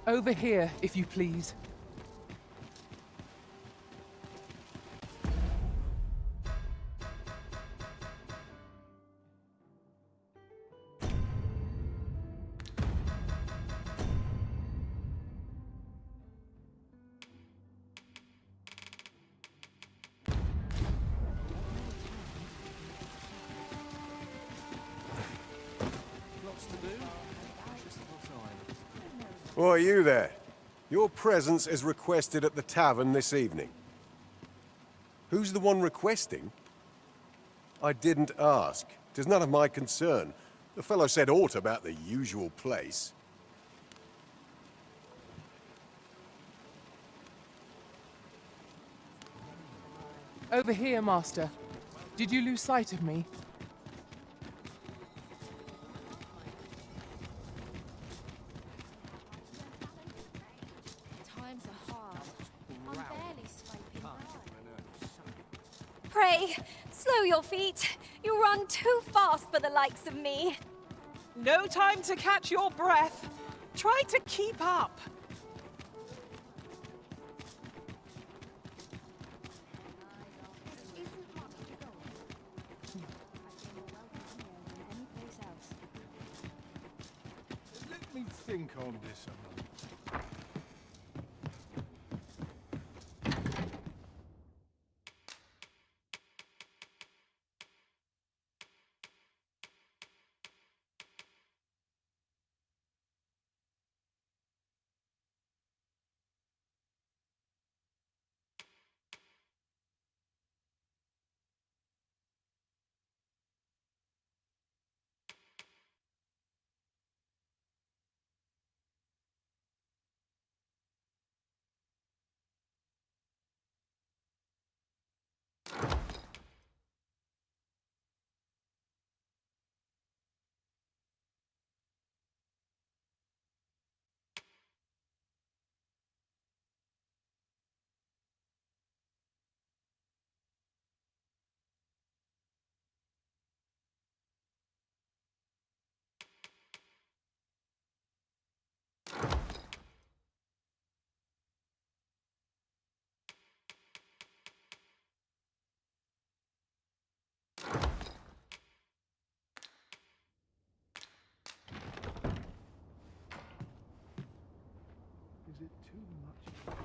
Over here, if you please. Who are you there? Your presence is requested at the tavern this evening. Who's the one requesting? I didn't ask. 'Tis none of my concern. The fellow said aught about the usual place. Over here, Master. Did you lose sight of me? Times are hard. I'm barely scraping by. Pray, slow your feet. You run too fast for the likes of me. No time to catch your breath. Try to keep up. Let me think on this a moment. Is it too much? I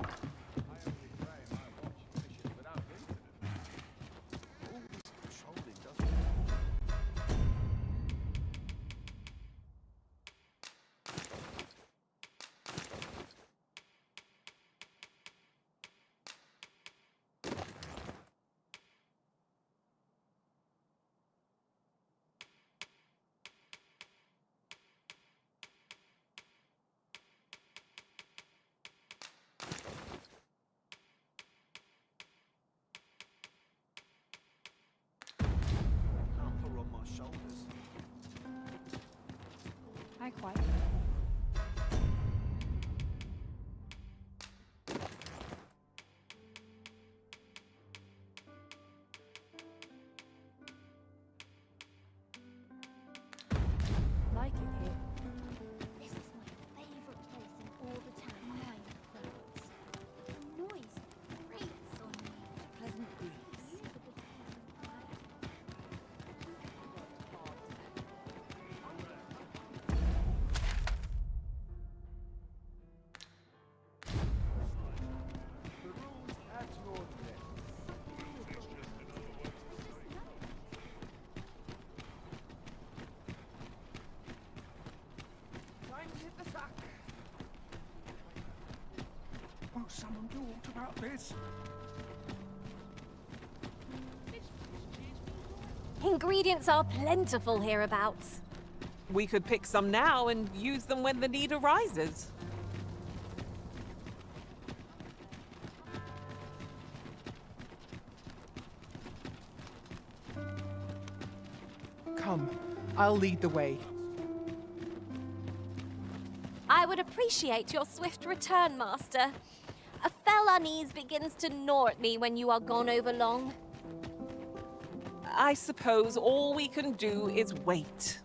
only pray my watch fishes without incident. All this patrolling doesn't. Hamper on my shoulders. I quite. Like it here. This is my favorite place in all the town. Mine clouds. The noise grates on me. Pleasant breeze. The rules at your desk. Time to hit the sack. Won't someone do aught about this? Ingredients are plentiful hereabouts. We could pick some now and use them when the need arises. Come, I'll lead the way. I would appreciate your swift return, Master. A fell unease begins to gnaw at me when you are gone over long. I suppose all we can do is wait.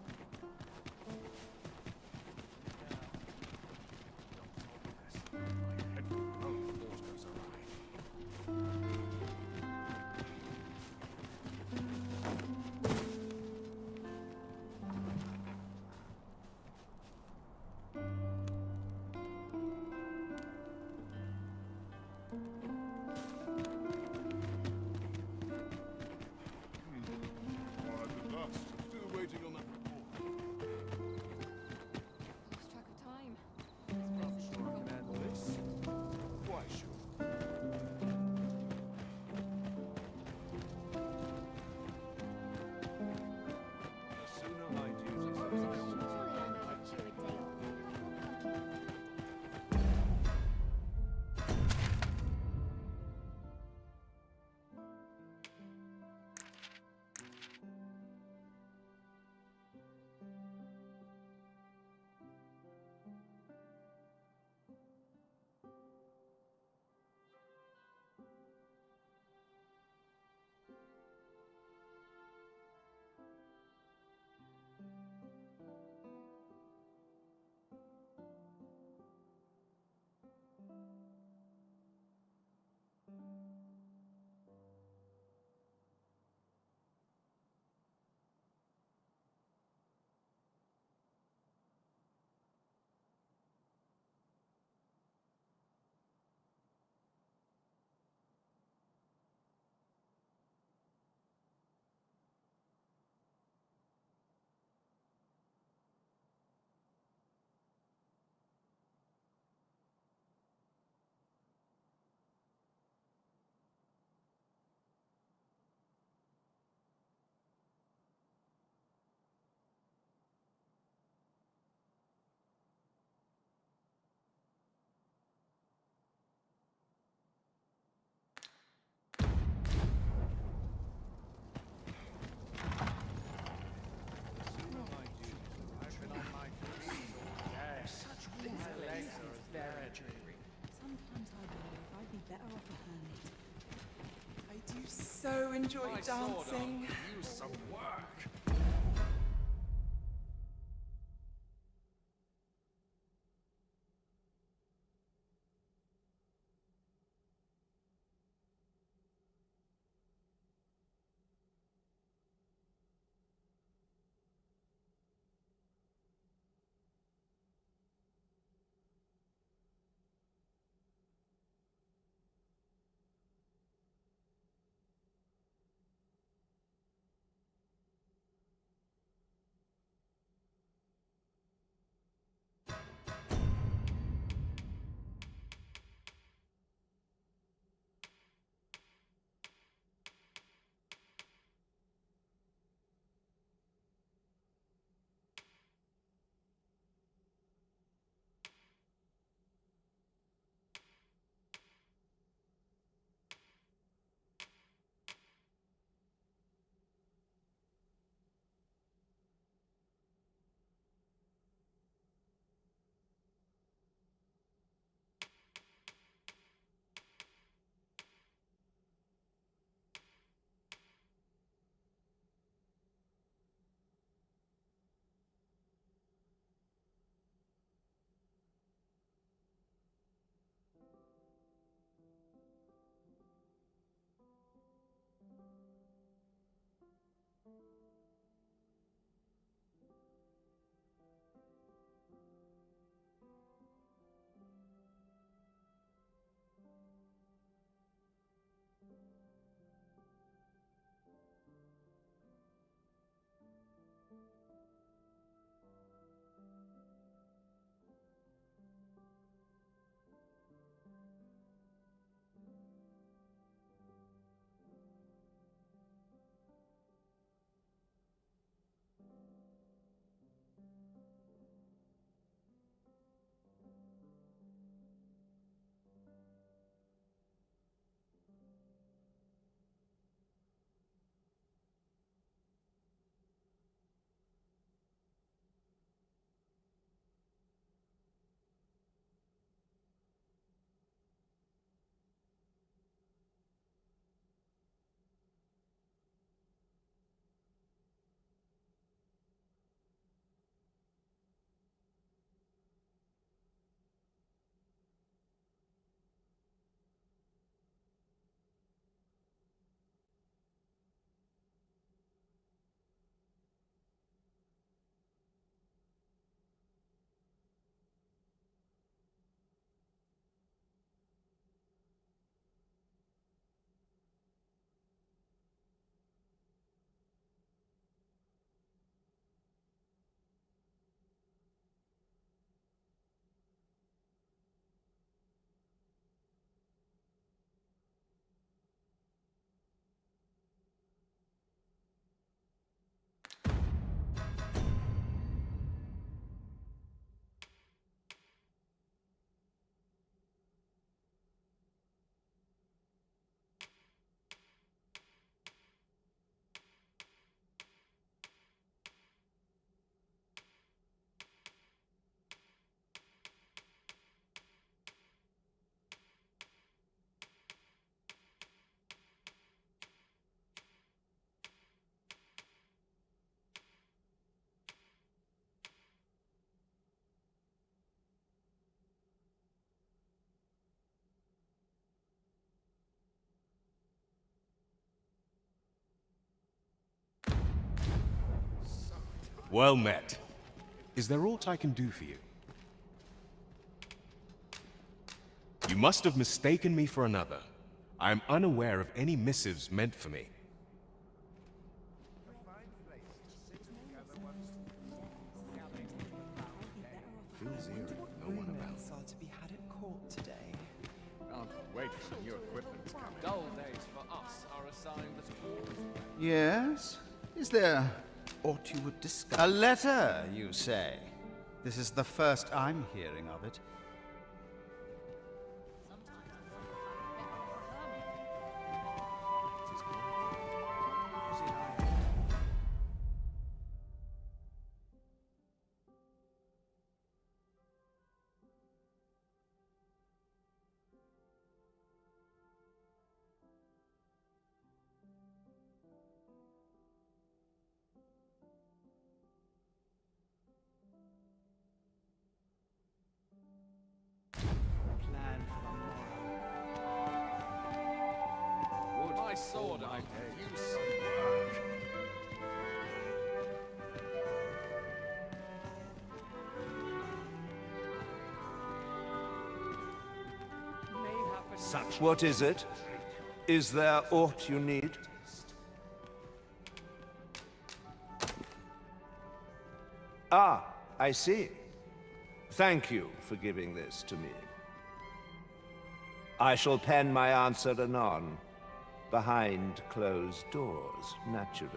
enjoy My sword art dancing. could use some work. Well met. Is there aught I can do for you? You must have mistaken me for another. I am unaware of any missives meant for me. Feels eerie. No one about. Are to be had at court today. Can't wait for the new equipment to come in. Dull days for us are a sign that Yes? Is there aught you would discuss? A letter, you say? This is the first I'm hearing of it. you some work. Such What is it? Is there aught you need? Ah, I see. Thank you for giving this to me. I shall pen my answer anon, behind closed doors, naturally.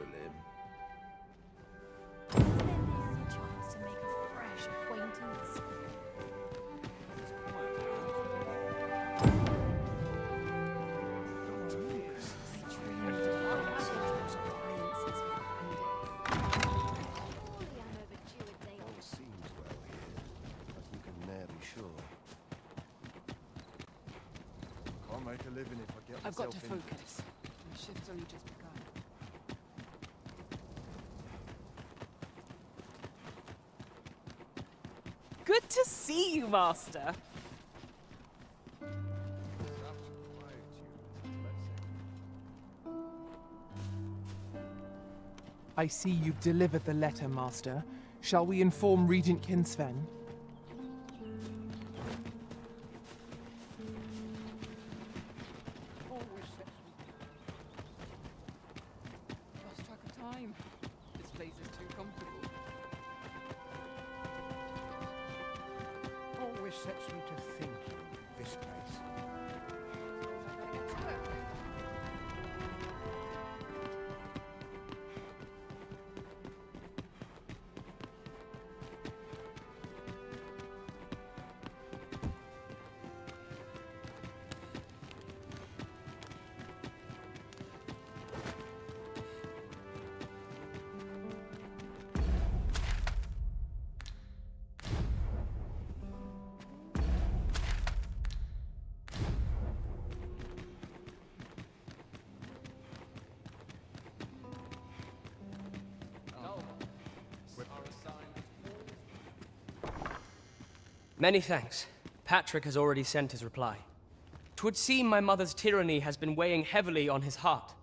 Is there never a chance to make a fresh acquaintance? Surely I'm overdue a day or Seems well here, but you can never be sure. Can't make a living if I get I've got to myself in. focus. My shift's only just begun. Good to see you, Master. I see you've delivered the letter, Master. Shall we inform Regent Kinsven? Lost track of time. This place is too comfortable. Always sets me to thinking, this place. Many thanks. Patrick has already sent his reply. 'Twould seem my mother's tyranny has been weighing heavily on his heart.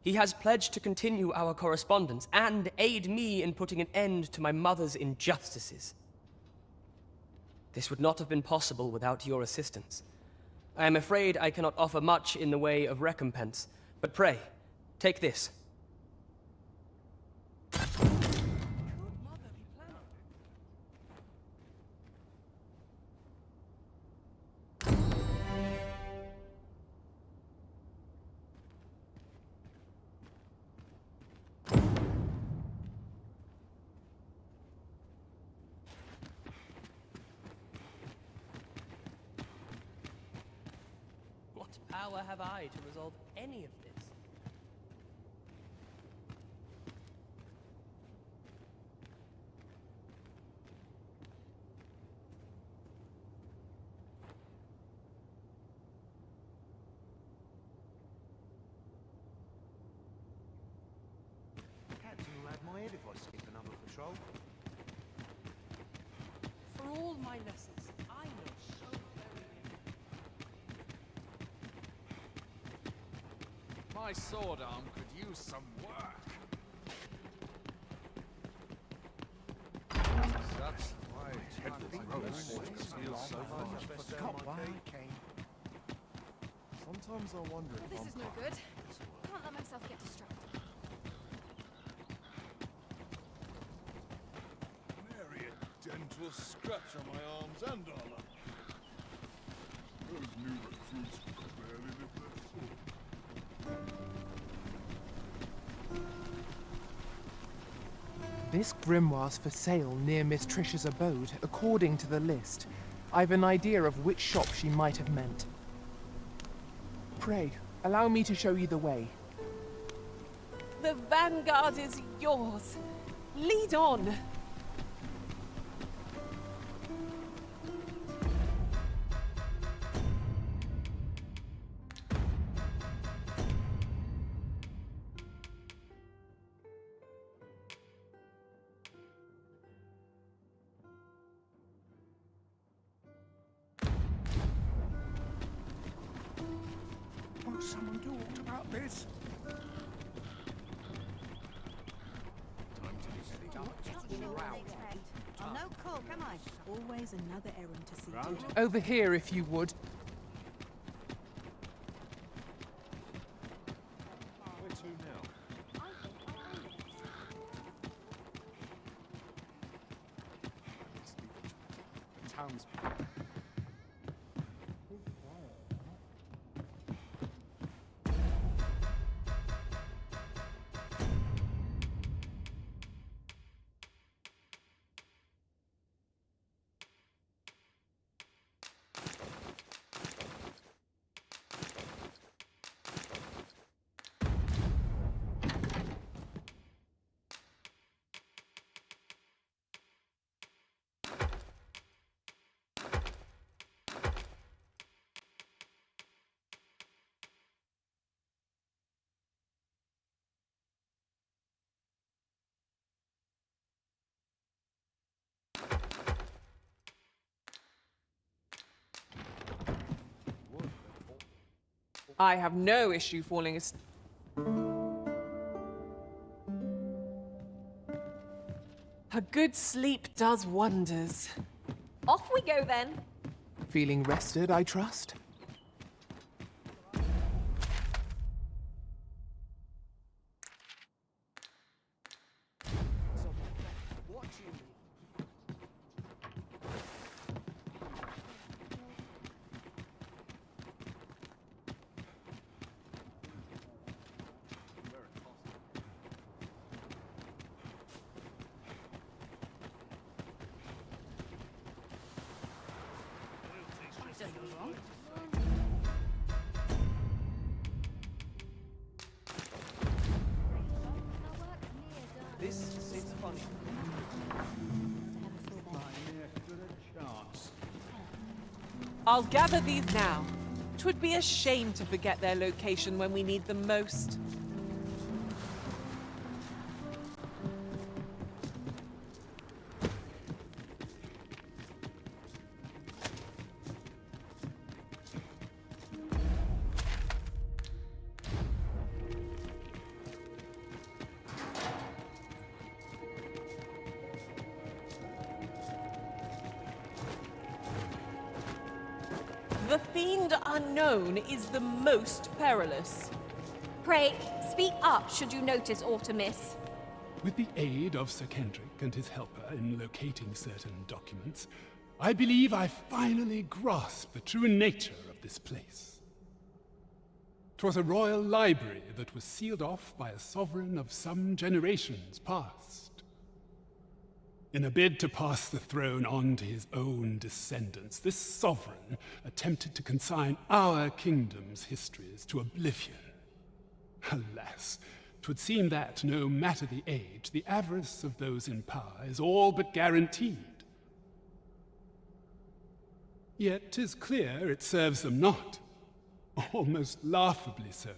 He has pledged to continue our correspondence and aid me in putting an end to my mother's injustices. This would not have been possible without your assistance. I am afraid I cannot offer much in the way of recompense, but pray, take this. What power have I to resolve any of this? Captain will have my head if I skip another patrol. For all my lessons, I know so very little. My sword arm could use some work. That's why Forgot why I came. Sometimes I wonder if This I'm is no good. Can't let myself get distracted. Nary a gentle scratch on my arms and armor. Those new recruits could barely lift their sword. This grimoire's for sale near Miss Trish's abode, according to the list. I've an idea of which shop she might have meant. Pray, allow me to show you the way. The vanguard is yours. Lead on. Won't someone do this? I'm no cook, am I? Always another errand to see to. Over here, if you would. Where to now? The townspeople. I have no issue falling asleep. A good sleep does wonders. Off we go then. Feeling rested, I trust? This is funny. I'll gather these now. 'Twould be a shame to forget their location when we need them most. The fiend unknown is the most perilous. Pray, speak up should you notice aught amiss. With the aid of Sir Kendrick and his helper in locating certain documents, I believe I finally grasped the true nature of this place. 'Twas a royal library that was sealed off by a sovereign of some generations past. In a bid to pass the throne on to his own descendants, this sovereign attempted to consign our kingdom's histories to oblivion. Alas, 'twould seem that, no matter the age, the avarice of those in power is all but guaranteed. Yet 'tis clear it serves them not, almost laughably so.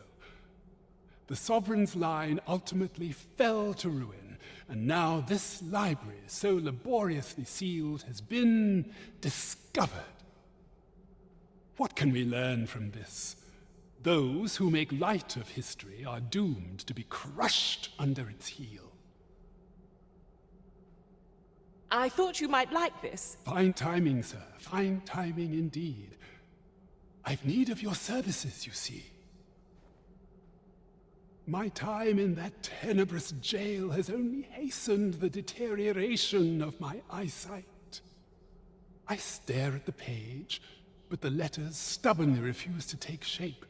The sovereign's line ultimately fell to ruin, and now this library, so laboriously sealed, has been discovered. What can we learn from this? Those who make light of history are doomed to be crushed under its heel. I thought you might like this. Fine timing, sir. Fine timing indeed. I've need of your services, you see. My time in that tenebrous jail has only hastened the deterioration of my eyesight. I stare at the page, but the letters stubbornly refuse to take shape.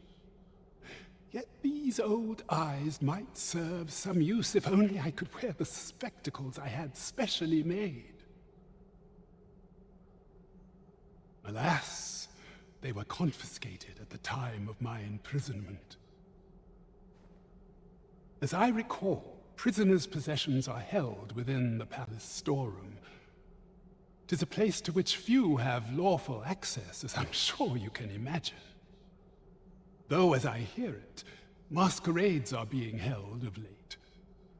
Yet these old eyes might serve some use if only I could wear the spectacles I had specially made. Alas, they were confiscated at the time of my imprisonment. As I recall, prisoners' possessions are held within the palace storeroom. 'Tis a place to which few have lawful access, as I'm sure you can imagine. Though, as I hear it, masquerades are being held of late.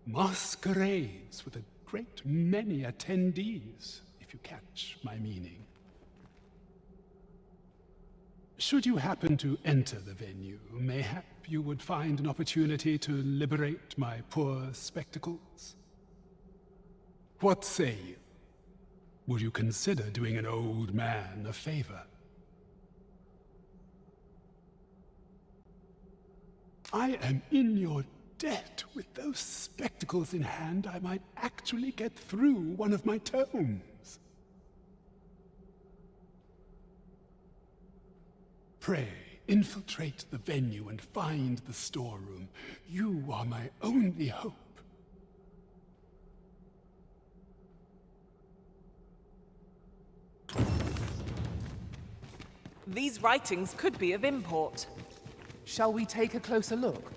Masquerades with a great many attendees, if you catch my meaning. Should you happen to enter the venue, mayhap you would find an opportunity to liberate my poor spectacles? What say you? Would you consider doing an old man a favor? I am in your debt. With those spectacles in hand, I might actually get through one of my tomes. Pray, infiltrate the venue and find the storeroom. You are my only hope. These writings could be of import. Shall we take a closer look?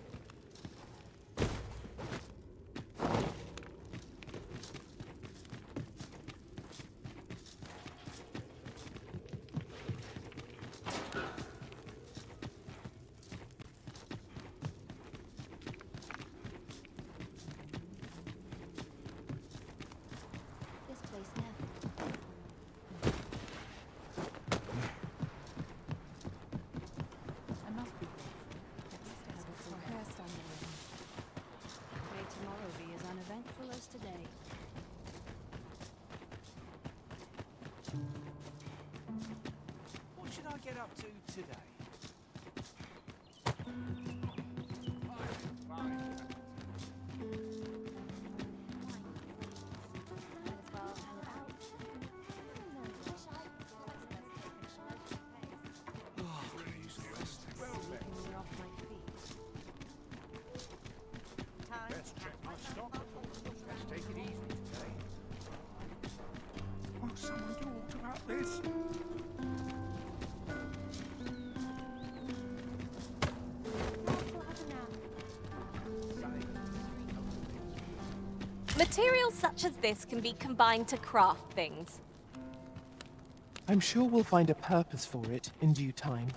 This place never. I must be grateful. For her standing with me. May tomorrow be as uneventful as today. What should I get up to today? Might as well hang about. Keeping me off my feet. Time. Let's check my stock. Let's take it easy today. Won't someone talk about this? Materials such as this can be combined to craft things. I'm sure we'll find a purpose for it in due time.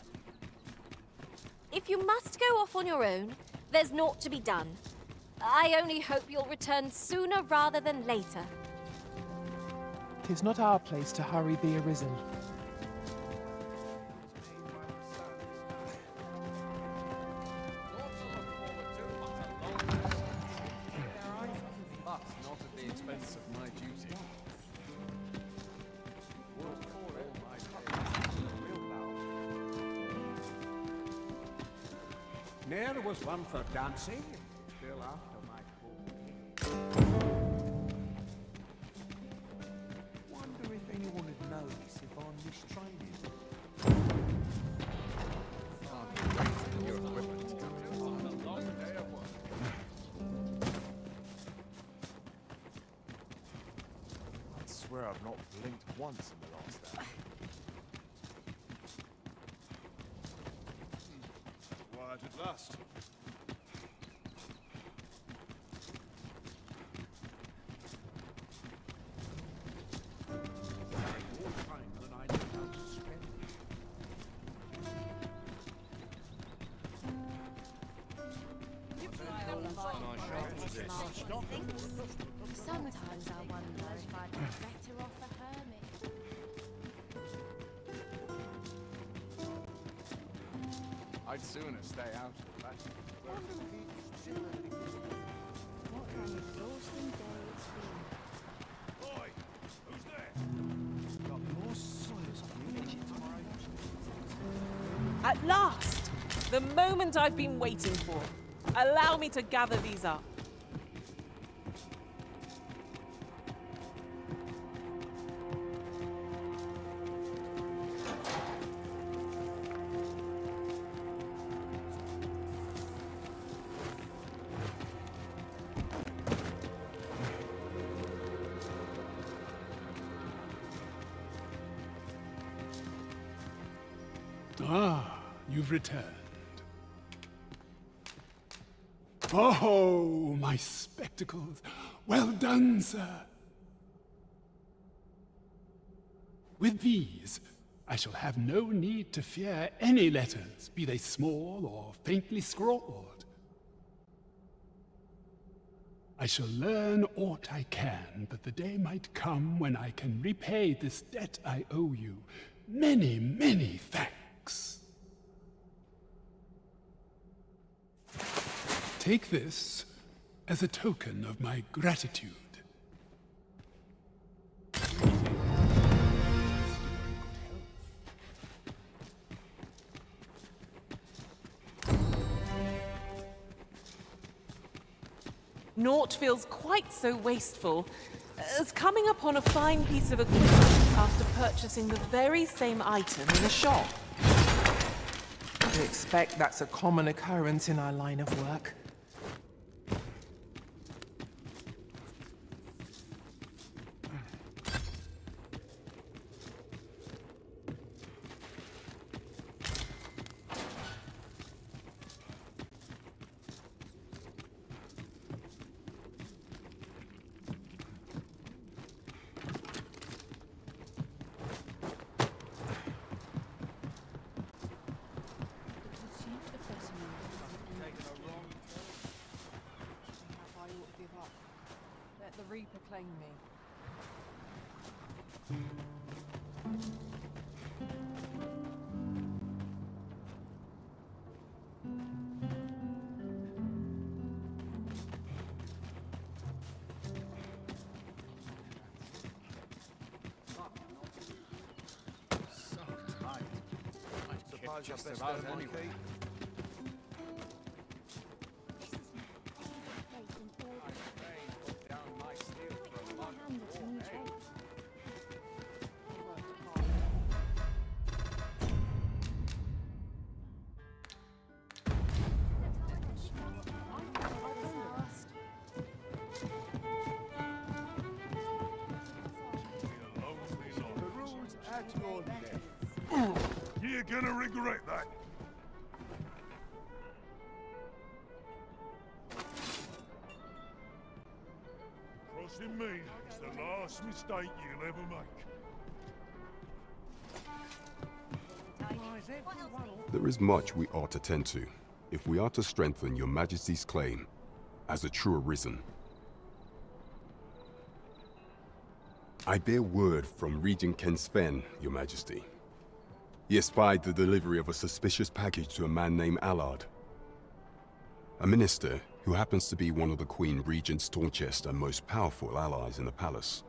If you must go off on your own, there's naught to be done. I only hope you'll return sooner rather than later. 'Tis not our place to hurry the arisen. But not at the expense of my duty. Work for all my days. Will now. Ne'er was one for dancing, till after my call. Wonder if anyone would notice if I'm mistraining. Your equipment. On a long day of work. I swear I've not blinked once in the last hour. Quiet at last. More time than I know how to spend. Sometimes I wonder if I'd be better off a hermit. I'd sooner stay out of that. What an exhausting day it's been. Oi! Who's there? Got more soils on the engine tomorrow. At last! The moment I've been waiting for. Allow me to gather these up. Ah, you've returned. Oh, my spectacles. Well done, sir. With these, I shall have no need to fear any letters, be they small or faintly scrawled. I shall learn aught I can, that the day might come when I can repay this debt I owe you. Many, many thanks. Take this as a token of my gratitude. Naught feels quite so wasteful as coming upon a fine piece of equipment after purchasing the very same item in a shop. I expect that's a common occurrence in our line of work. Let the Reaper claim me. So tight. I suppose I best earn my keep. You're gonna regret that. Trusting me is the last mistake you'll ever make. There is much we ought to tend to, if we are to strengthen your Majesty's claim as a true Arisen. I bear word from Regent Ken Sven, Your Majesty. He espied the delivery of a suspicious package to a man named Allard, a minister who happens to be one of the Queen Regent's staunchest and most powerful allies in the palace.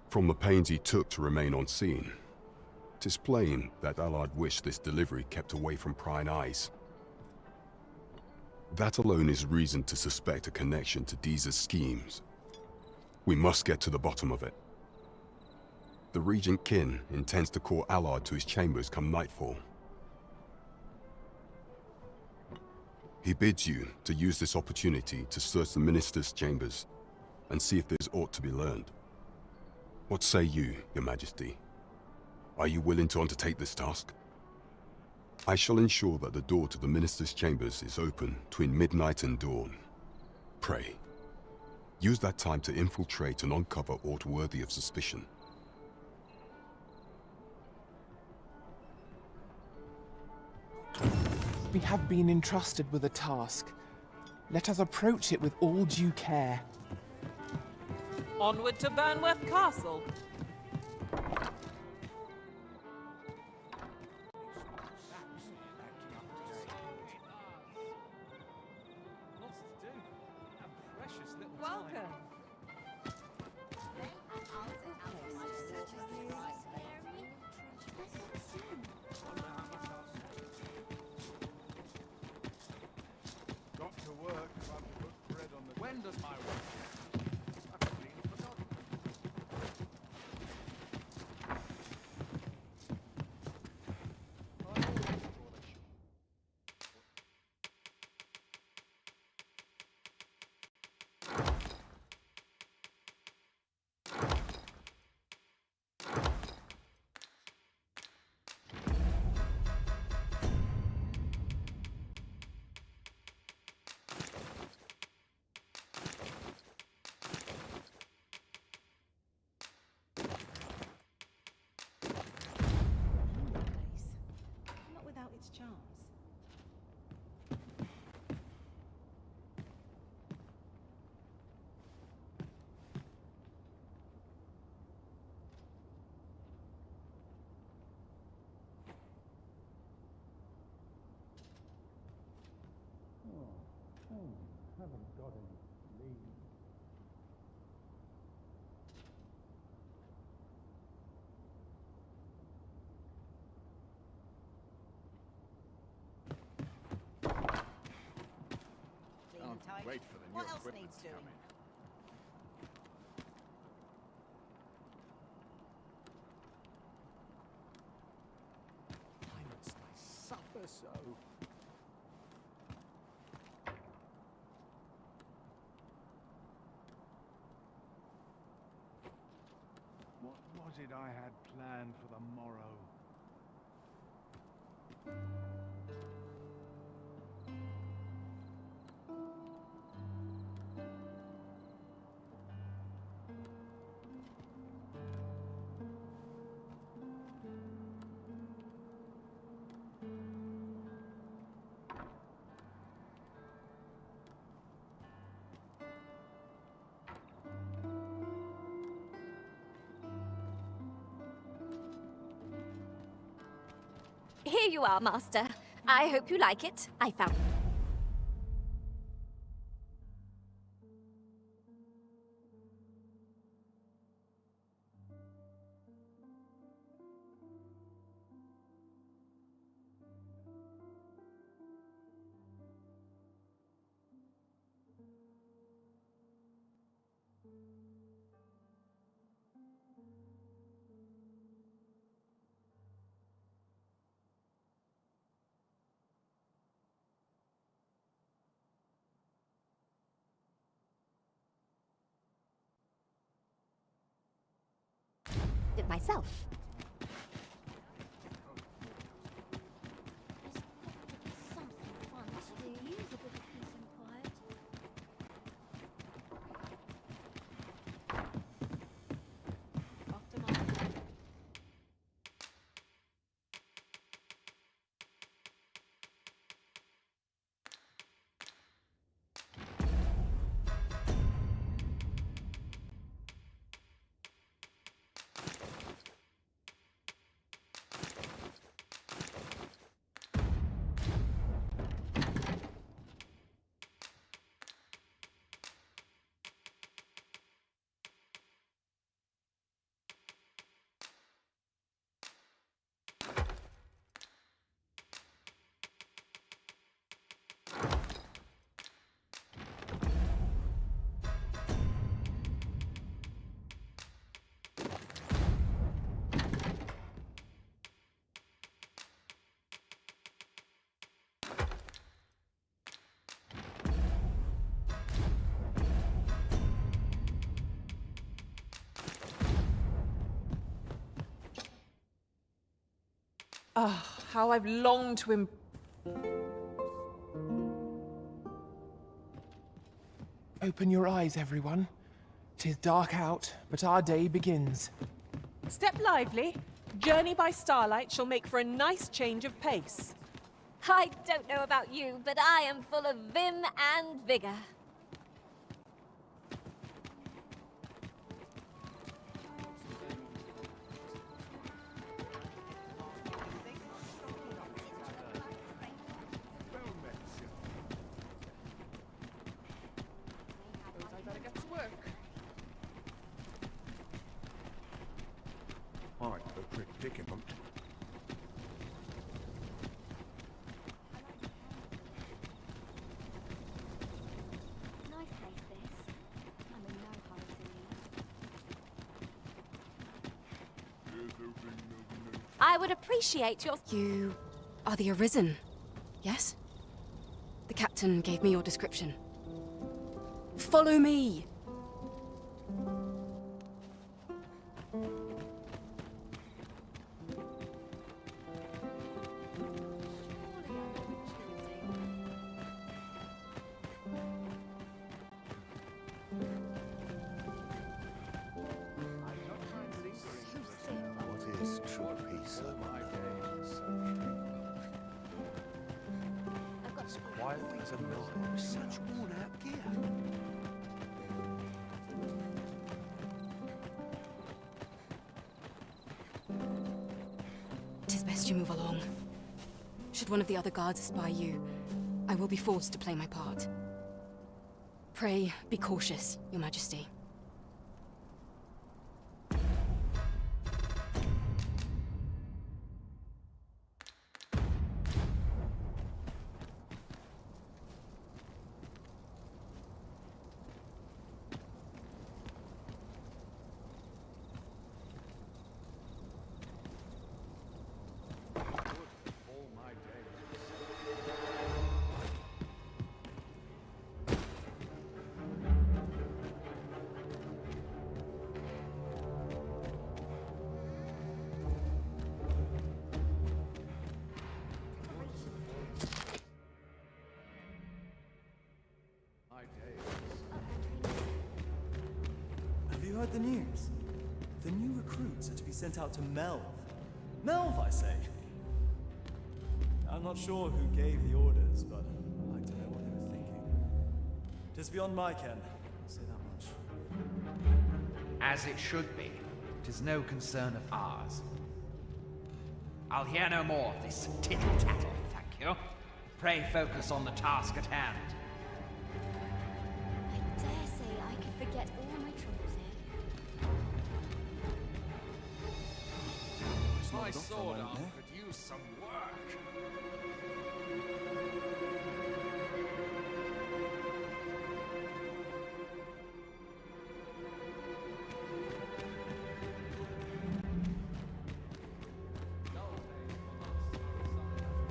From the pains he took to remain on scene, it is plain that Allard wished this delivery kept away from prying eyes. That alone is reason to suspect a connection to Deeza's schemes. We must get to the bottom of it. The Regent Kin intends to call Allard to his chambers come nightfall. He bids you to use this opportunity to search the Minister's chambers and see if there's aught to be learned. What say you, Your Majesty? Are you willing to undertake this task? I shall ensure that the door to the Minister's chambers is open between midnight and dawn. Pray, use that time to infiltrate and uncover aught worthy of suspicion. We have been entrusted with a task. Let us approach it with all due care. Onward to Burnworth Castle. Welcome. Got to work if I'm to put bread on the... When does my work? I've been forgotten. Wait for the new equipment to come in. Why must I suffer so? What was it I had planned for the morrow? Here you are, Master. I hope you like it. I found... it myself. Something fun to do. Use a bit of peace and quiet. After my... Ah, how I've longed to Open your eyes, everyone. 'Tis dark out, but our day begins. Step lively. Journey by starlight shall make for a nice change of pace. I don't know about you, but I am full of vim and vigor. I'm a predicament. Nice place this. I'm in no hurry to leave. I would appreciate your... You are the Arisen, yes? The captain gave me your description. Follow me! What is true peace, I wonder? As quiet as a mill with such worn-out gear. Tis best you move along. Should one of the other guards spy you, I will be forced to play my part. Pray, be cautious, Your Majesty. Have you heard the news? The new recruits are to be sent out to Melv. Melv, I say! I'm not sure who gave the orders, but I'd like to know what they were thinking. It is beyond my ken, I'll say that much. As it should be. It is no concern of ours. I'll hear no more of this tittle-tattle, thank you. Pray focus on the task at hand. I dare say I could forget all my troubles here. My sword arm could use some work.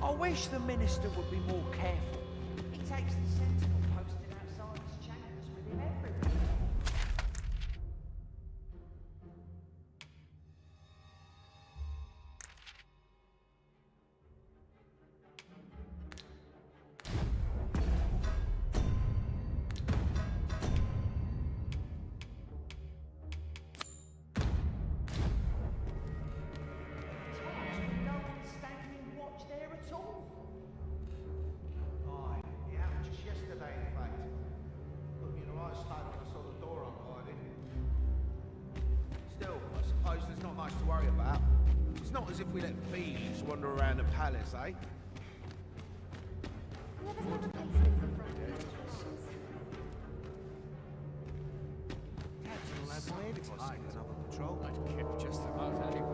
I wish the minister would be more careful. He takes the sentinel posted outside his chambers with him everywhere. As if we let thieves wander around the palace, eh? Captain will have my head if I see another patrol. I'd keep just about anywhere.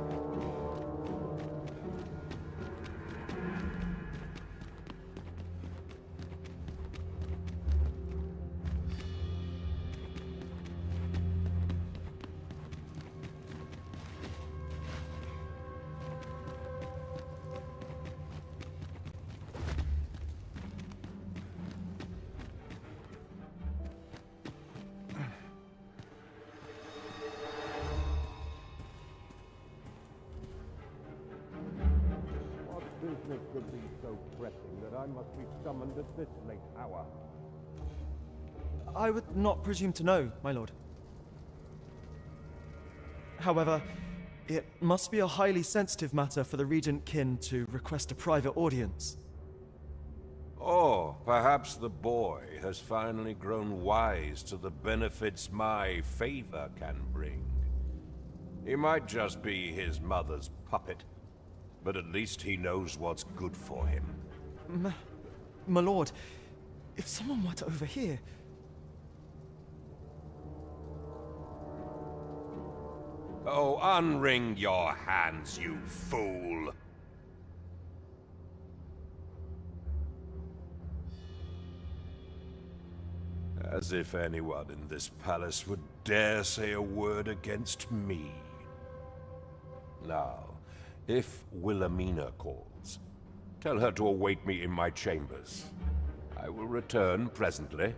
Business could be so pressing that I must be summoned at this late hour. I would not presume to know, my lord. However, it must be a highly sensitive matter for the Regent Kin to request a private audience. Or perhaps the boy has finally grown wise to the benefits my favor can bring. He might just be his mother's puppet, but at least he knows what's good for him. My lord, if someone were to overhear... Oh, unwring your hands, you fool! As if anyone in this palace would dare say a word against me. Now, if Wilhelmina calls, tell her to await me in my chambers. I will return presently.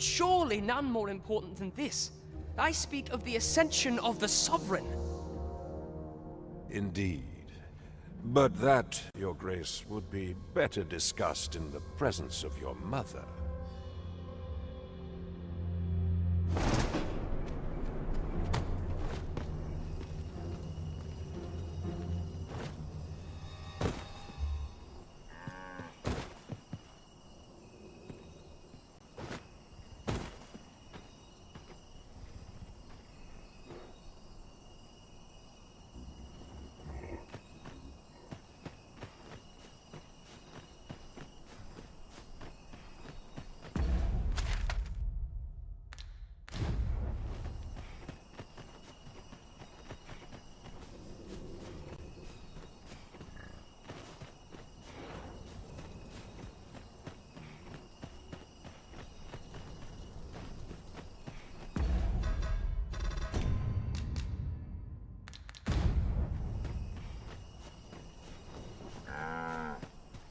surely none more important than this. I speak of the ascension of the Sovereign. Indeed. But that, Your Grace, would be better discussed in the presence of your mother.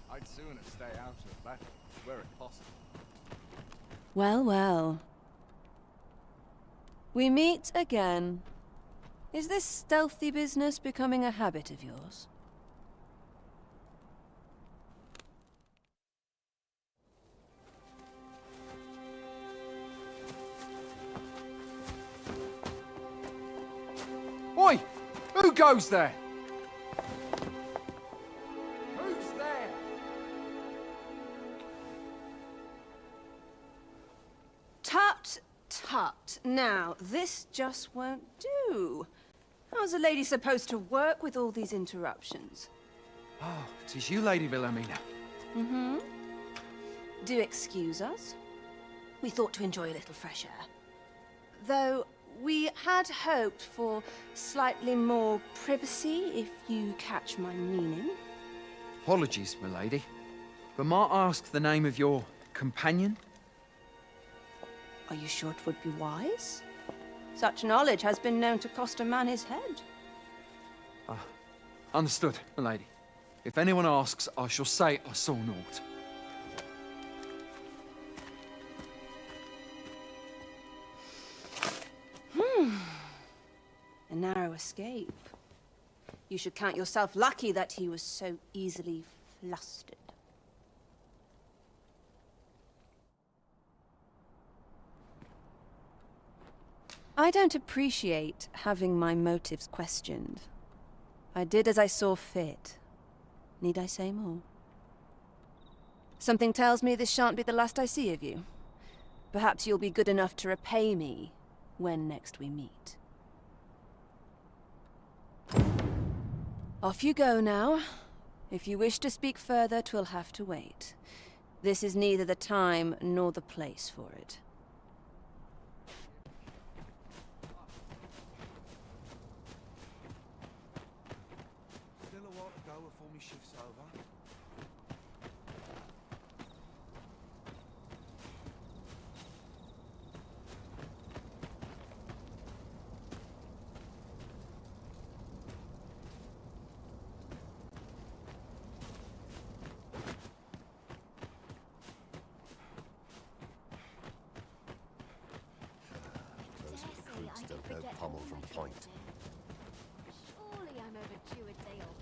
I'd sooner stay out of battle, were it possible. Well, well. We meet again. Is this stealthy business becoming a habit of yours? Oi! Who goes there? Who's there? Tut, tut. Now, this just won't do. How's a lady supposed to work with all these interruptions? Oh, it is you, Lady Wilhelmina. Mm-hmm. Do excuse us. We thought to enjoy a little fresh air. Though, we had hoped for slightly more privacy, if you catch my meaning. Apologies, my lady. But might I ask the name of your companion? Are you sure it would be wise? Such knowledge has been known to cost a man his head. Understood, my lady. If anyone asks, I shall say I saw naught. A narrow escape. You should count yourself lucky that he was so easily flustered. I don't appreciate having my motives questioned. I did as I saw fit. Need I say more? Something tells me this shan't be the last I see of you. Perhaps you'll be good enough to repay me when next we meet. Off you go now. If you wish to speak further, 'twill have to wait. This is neither the time nor the place for it. Still a while to go before my shift's over. Pommel from Point. Surely I'm overdue a day off.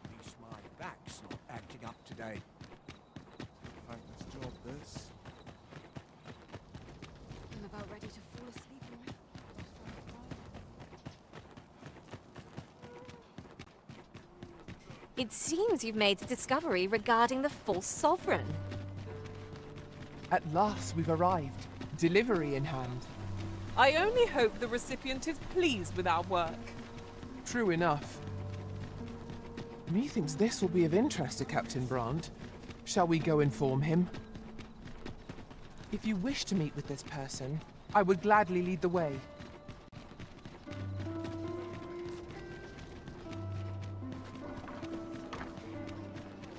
At least my back's not acting up today. Thankless job, this. I'm about ready to fall asleep now. It seems you've made a discovery regarding the false sovereign. At last we've arrived. Delivery in hand. I only hope the recipient is pleased with our work. True enough. Methinks this will be of interest to Captain Brand. Shall we go inform him? If you wish to meet with this person, I would gladly lead the way.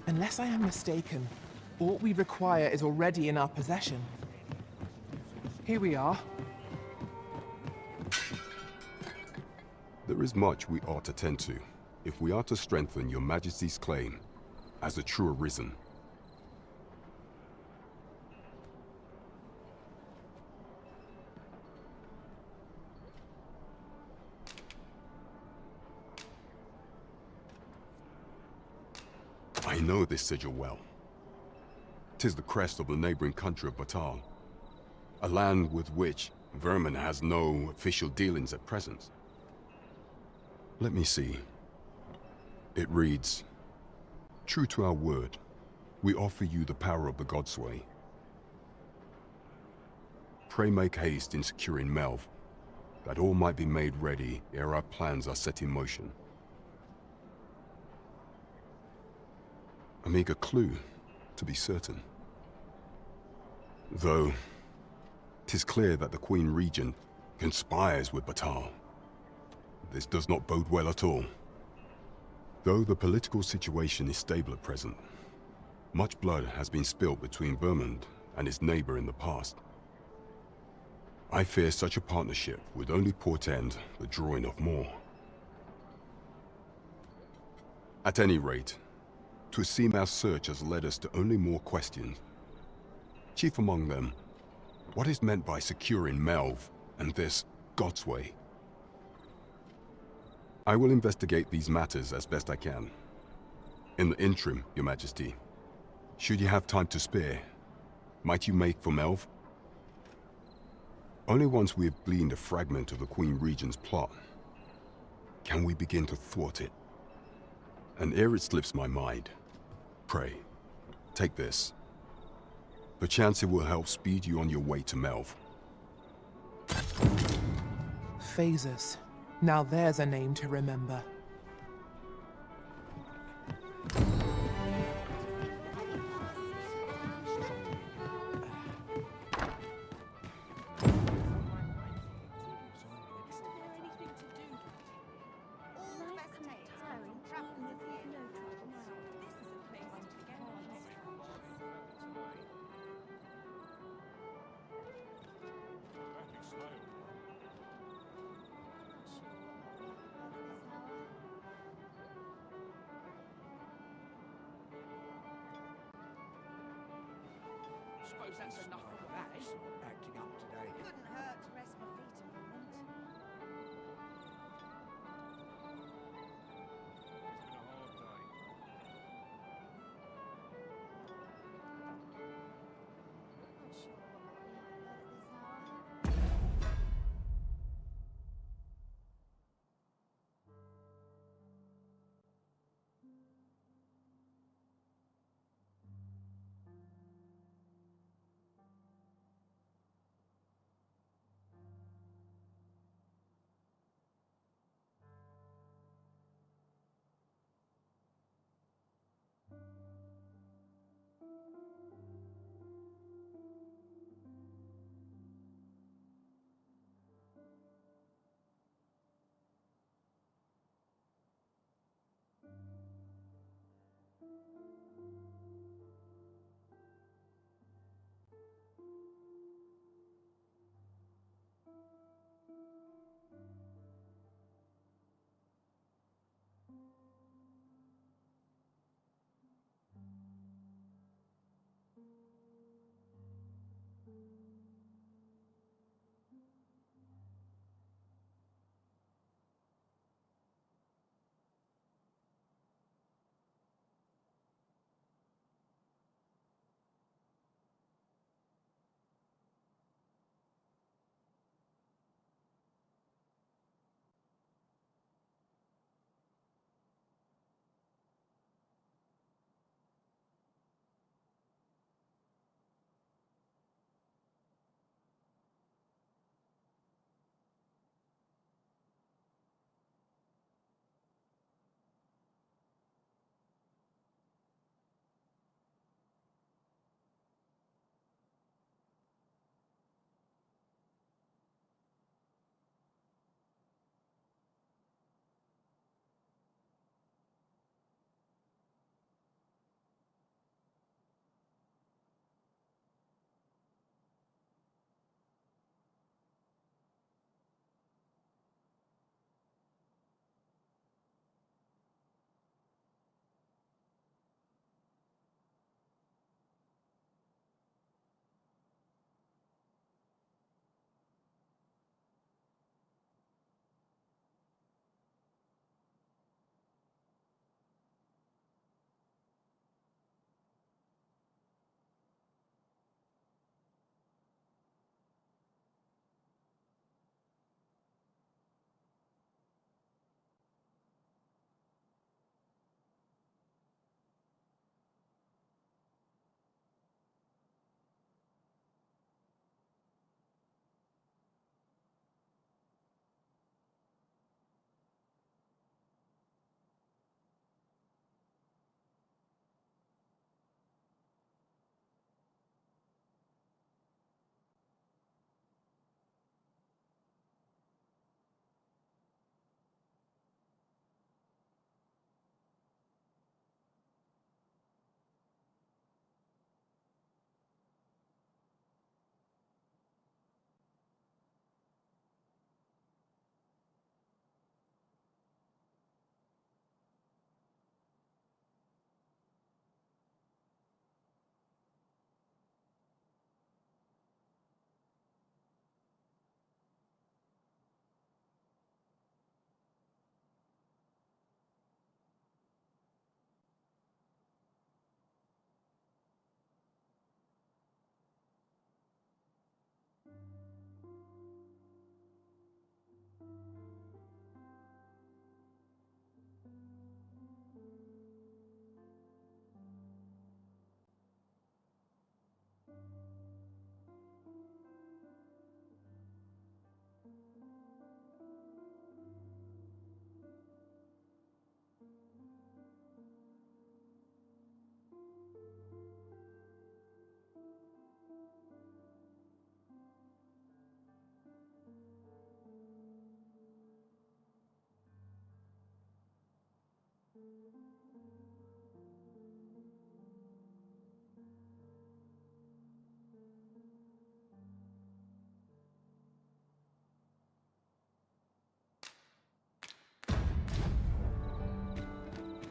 Unless I am mistaken, all we require is already in our possession. Here we are. There is much we ought to tend to, if we are to strengthen your Majesty's claim as a true Arisen. I know this sigil well. 'Tis the crest of the neighboring country of Batal, a land with which Vermin has no official dealings at present. Let me see. It reads, "True to our word, we offer you the power of the Godsway. Pray make haste in securing Melv, that all might be made ready ere our plans are set in motion." A meager clue, to be certain. Though, 'tis clear that the Queen Regent conspires with Batal. This does not bode well at all. Though the political situation is stable at present, much blood has been spilled between Vermund and its neighbor in the past. I fear such a partnership would only portend the drawing of more. At any rate, 'twould seem our search has led us to only more questions. Chief among them, what is meant by securing Melv and this Godsway? I will investigate these matters as best I can. In the interim, Your Majesty, should you have time to spare, might you make for Melv? Only once we have gleaned a fragment of the Queen Regent's plot can we begin to thwart it. And ere it slips my mind, pray, take this. Perchance it will help speed you on your way to Melv. Phasers. Now there's a name to remember. Suppose that's enough of that. Acting up today. Couldn't hurt to rest my feet a moment.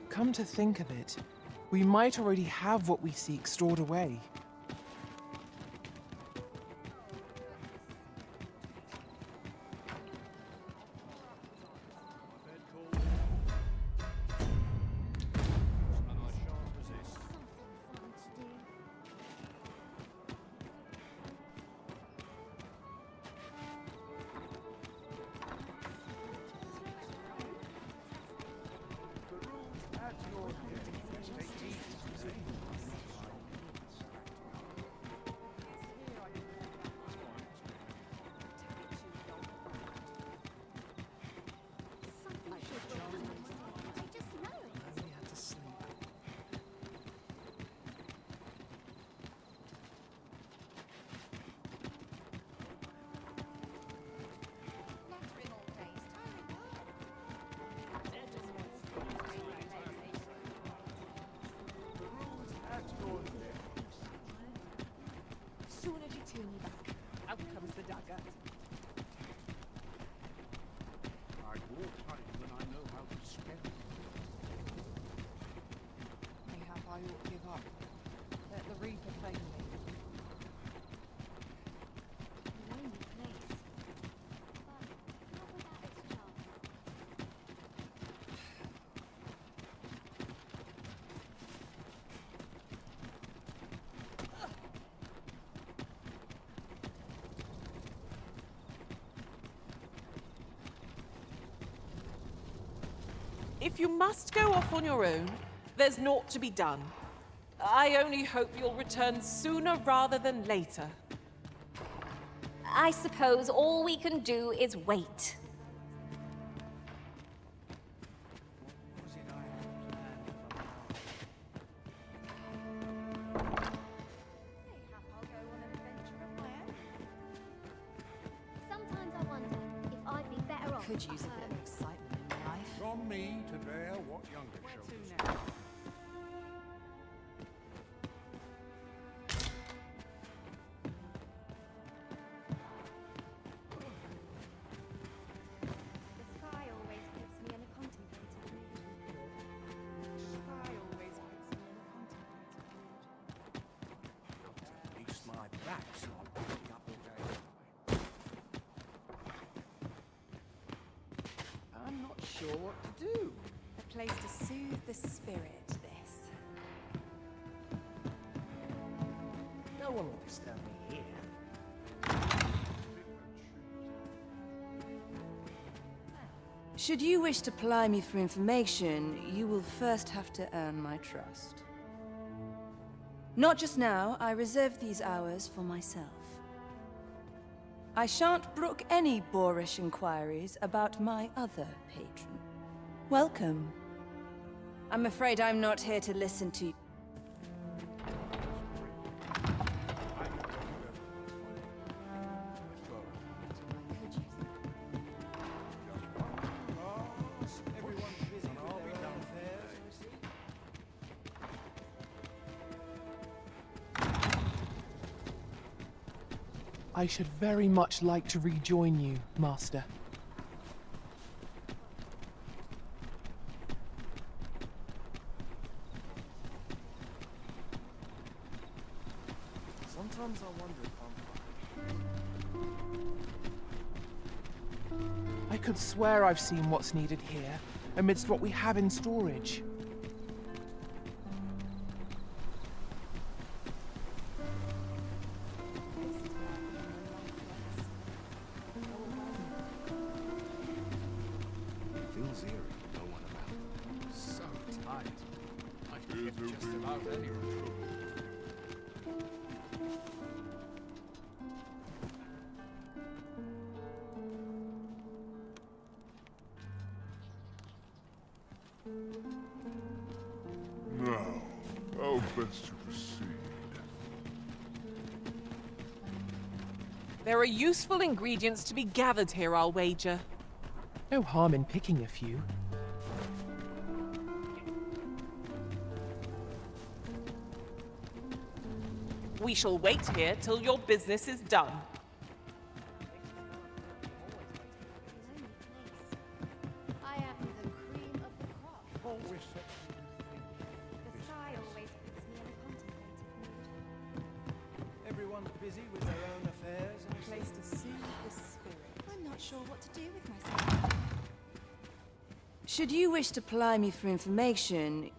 Come to think of it, we might already have what we seek stored away. I ought to give up. Let the Reaper claim me. Lonely place. But not without its charm. If you must go off on your own, there's naught to be done. I only hope you'll return sooner rather than later. I suppose all we can do is wait. Sometimes I wonder if I'd be better off. Could use a bit of excitement in life. From me to bear what younger shoulders. The sky always puts me in a contemplative mood. The sky always puts me in a contemplative mood. At least my back's not picking up all day. I'm not sure what to do. A place to soothe the spirit, this. No one will disturb me here. Should you wish to ply me for information, you will first have to earn my trust. Not just now, I reserve these hours for myself. I shan't brook any boorish inquiries about my other patron. Welcome. I'm afraid I'm not here to listen to you. I should very much like to rejoin you, Master. Sometimes I wonder if I could swear I've seen what's needed here, amidst what we have in storage. it feels eerie, no one about. So tight. I could get just about anyone. Now, how best to proceed? There are useful ingredients to be gathered here, I'll wager. No harm in picking a few. We shall wait here till your business is done. I am the cream of the crop. Always set The sky always puts me in a contemplative mood. Everyone's busy with their own affairs. A place to soothe the spirit. I'm not sure what to do with myself. Should you wish to ply me for information,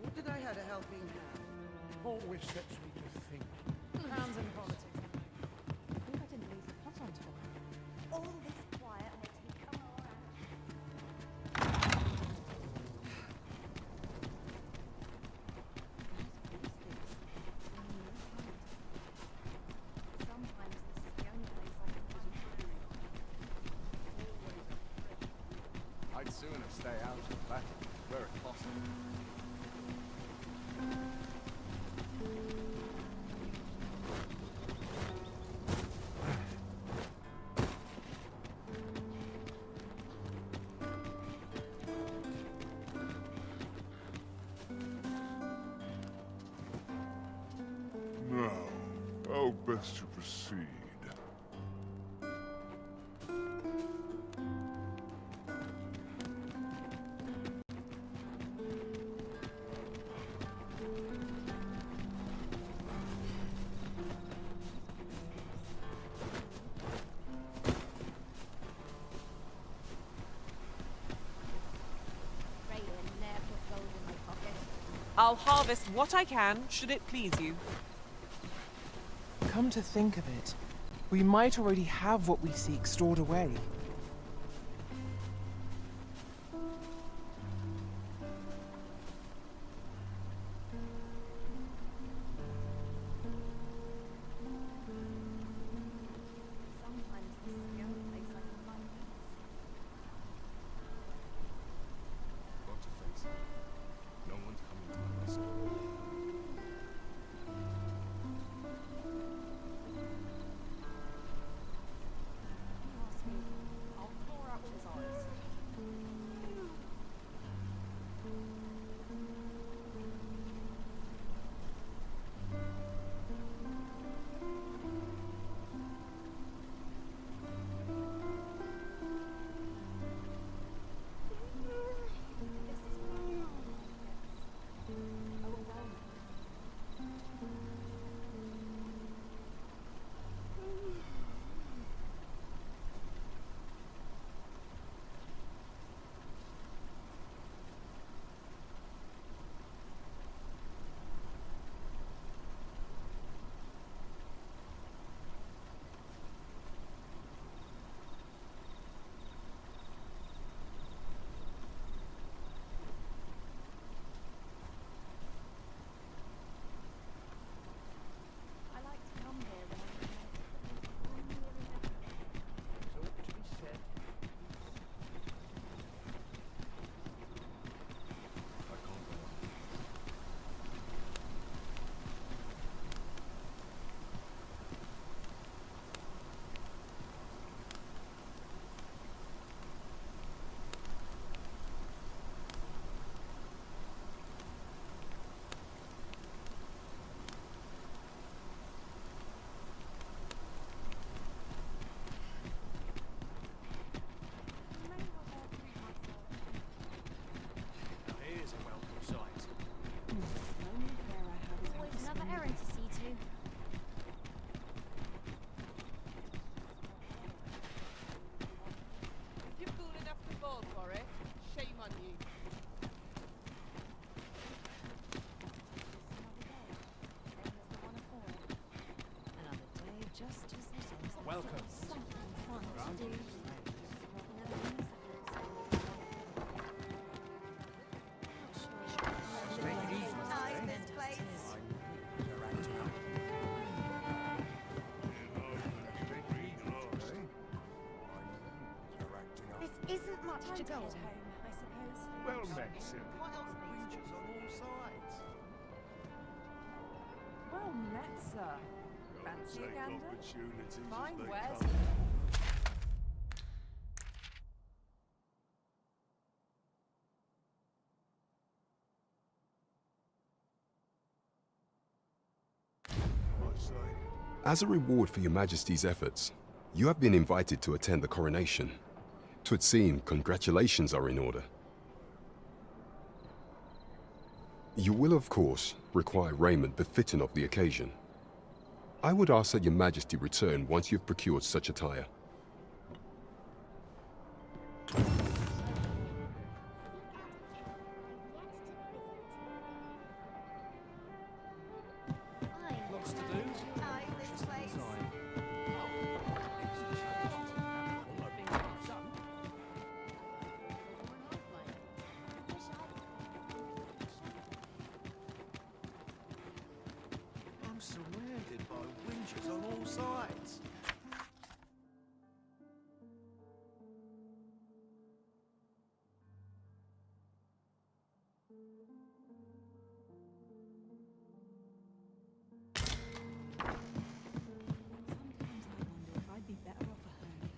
What did I have a helping hand? always sets me to think. Hands in politics. I think I didn't lose the plot on top. All this quiet makes me come around. Sometimes this is the only place I can find peace. I'd sooner stay out of battle, where it's possible. Now, how best to proceed? Raylan never put gold in my pocket. I'll harvest what I can, should it please you. Come to think of it, we might already have what we seek stored away. Sometimes this is the only place I can find peace. Got to face it. No one's coming to my rescue. Ask me. I'll claw out his eyes. I like to come here when I can only remember. So to be said, I can't go on. now here's a welcome sight. Always another errand to see to. If you're fool enough to fall for it, shame on you. Another day just as it is. Welcome. Something fun to do. This isn't much to go on. Home, I suppose. Well met, Sim. Creatures on all sides. Well met, sir. Fancy a Take gander? opportunities as Fine they wares. come. say. As a reward for your Majesty's efforts, you have been invited to attend the coronation. 'Twould seem congratulations are in order. You will, of course, require raiment befitting of the occasion. I would ask that your Majesty return once you've procured such attire. Lots to do. I'm surrounded by winches on all sides. I'd be better off a hermit.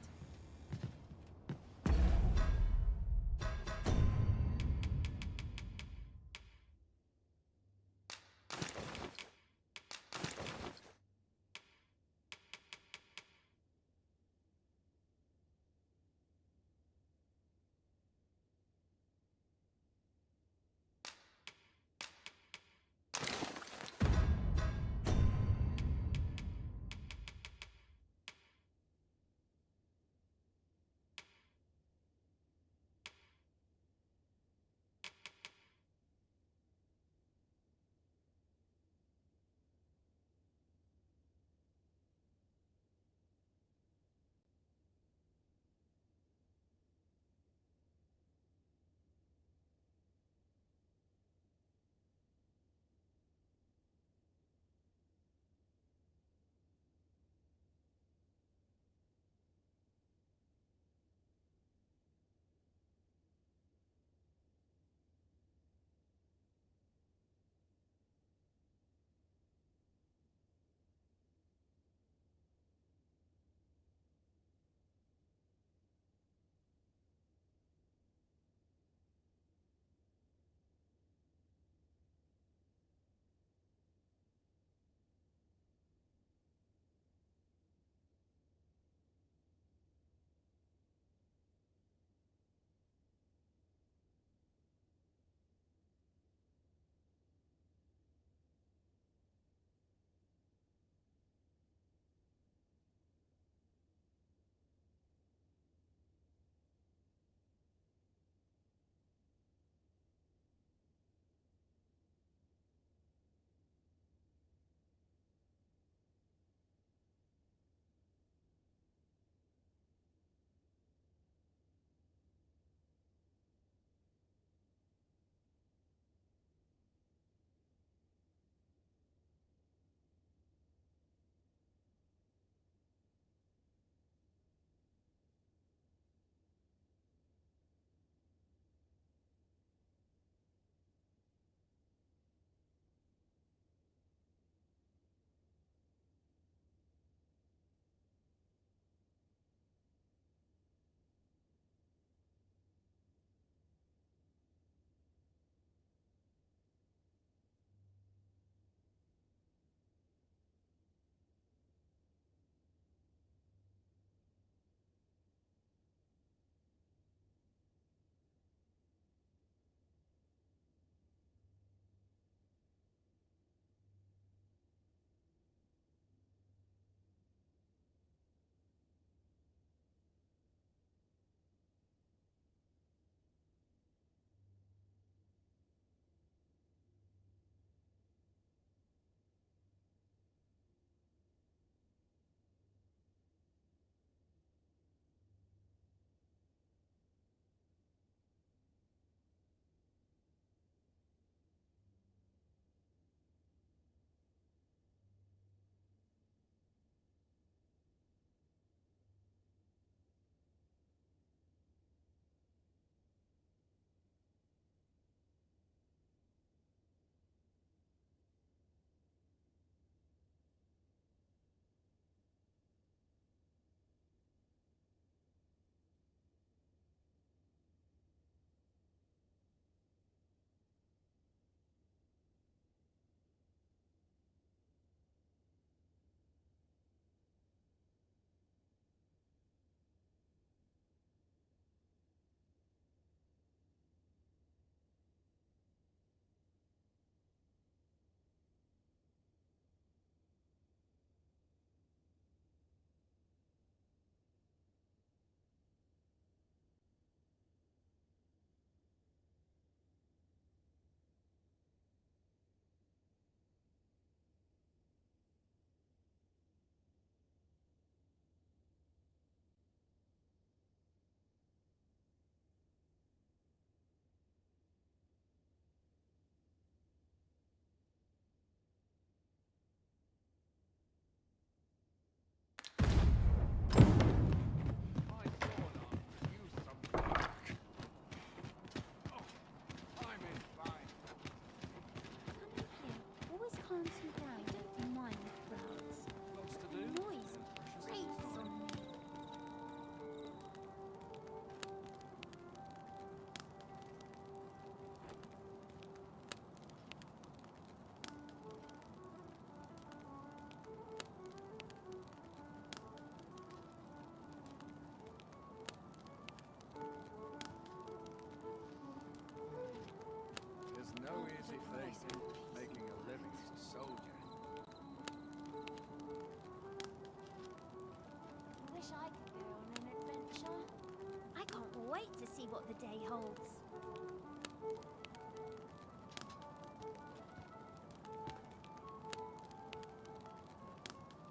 what the day holds.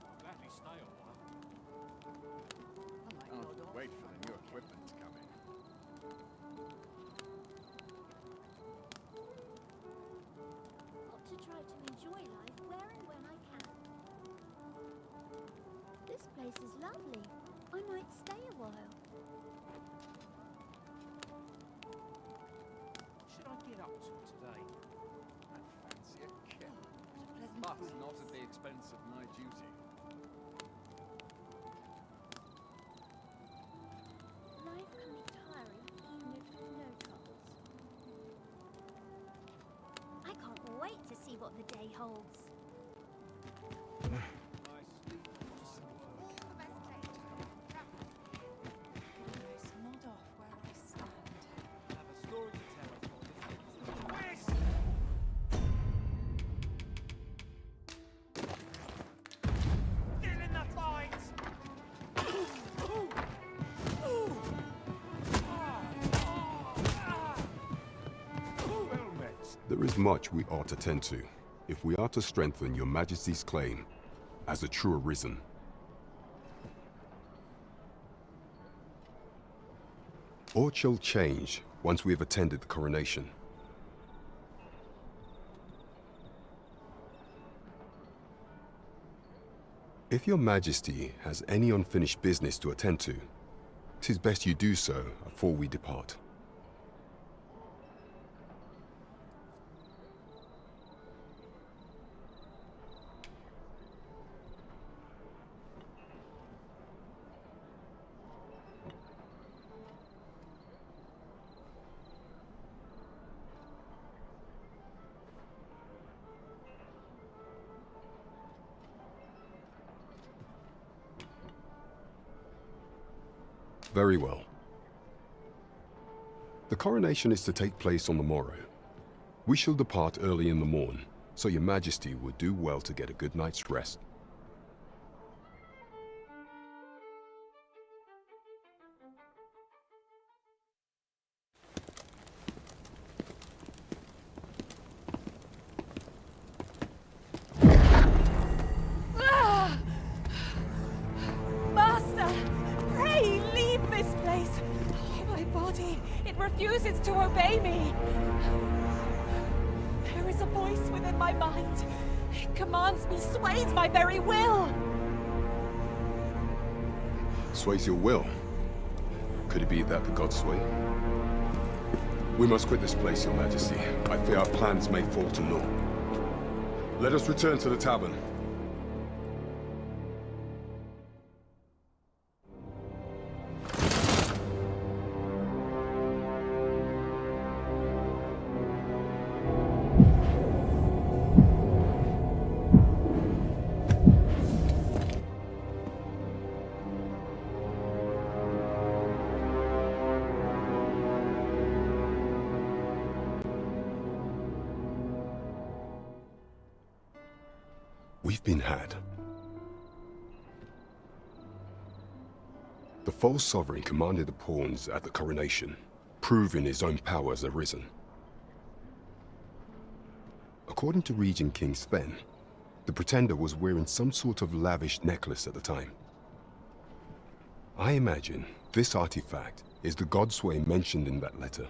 I'll gladly stay a while. I'll wait for the new equipment to come in. Got to try to enjoy life where and when I can. This place is lovely. I might stay a while. What should I get up to today? I fancy a kip. But not at the expense of my duty. Life can be tiring even if with no troubles. I can't wait to see what the day holds. It's not off where I stand. I have a story to tell us all. Still in the fight! Well met. There is much we ought to tend to, if we are to strengthen your Majesty's claim as a true Arisen. All shall change once we have attended the coronation. If your Majesty has any unfinished business to attend to, 'tis best you do so afore we depart. Very well. The coronation is to take place on the morrow. We shall depart early in the morn, so your Majesty would do well to get a good night's rest. Master! Pray leave this place! Oh, my body, it refuses to obey me! There is a voice within my mind. It commands me, sways my very will! Sways your will? Could it be that the gods sway? We must quit this place, your Majesty. I fear our plans may fall to naught. Let us return to the tavern. We've been had. The false sovereign commanded the pawns at the coronation, proving his own power as Arisen. According to Regent King Sven, the pretender was wearing some sort of lavish necklace at the time. I imagine this artifact is the Godsway mentioned in that letter.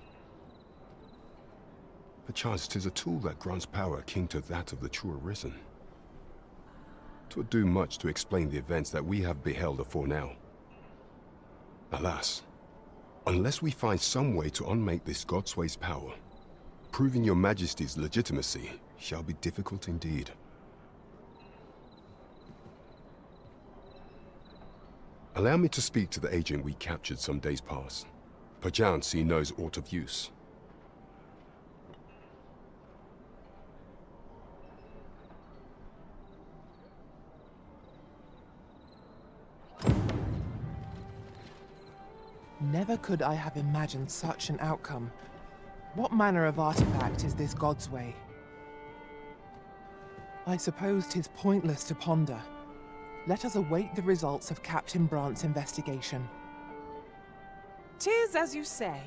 Perchance 'tis a tool that grants power akin to that of the true Arisen. 'Twould do much to explain the events that we have beheld afore now. Alas, unless we find some way to unmake this Godsway's power, proving your Majesty's legitimacy shall be difficult indeed. Allow me to speak to the agent we captured some days past. Perchance he knows aught of use. Never could I have imagined such an outcome. What manner of artifact is this Godsway? I suppose 'tis pointless to ponder. Let us await the results of Captain Brant's investigation. 'Tis as you say.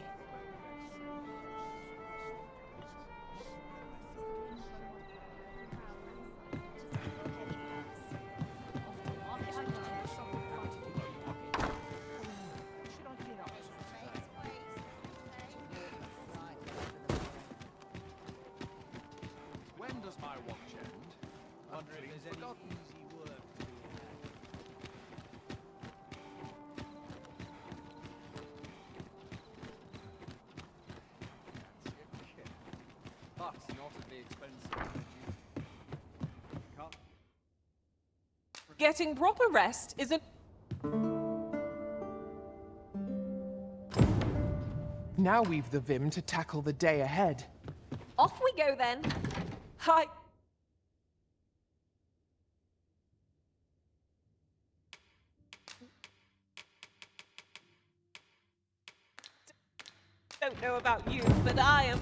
Bucks not at the expense of you. Can't. Getting proper rest isn't. Now we've the vim to tackle the day ahead. Off we go then. Hi. Don't know about you, but I am.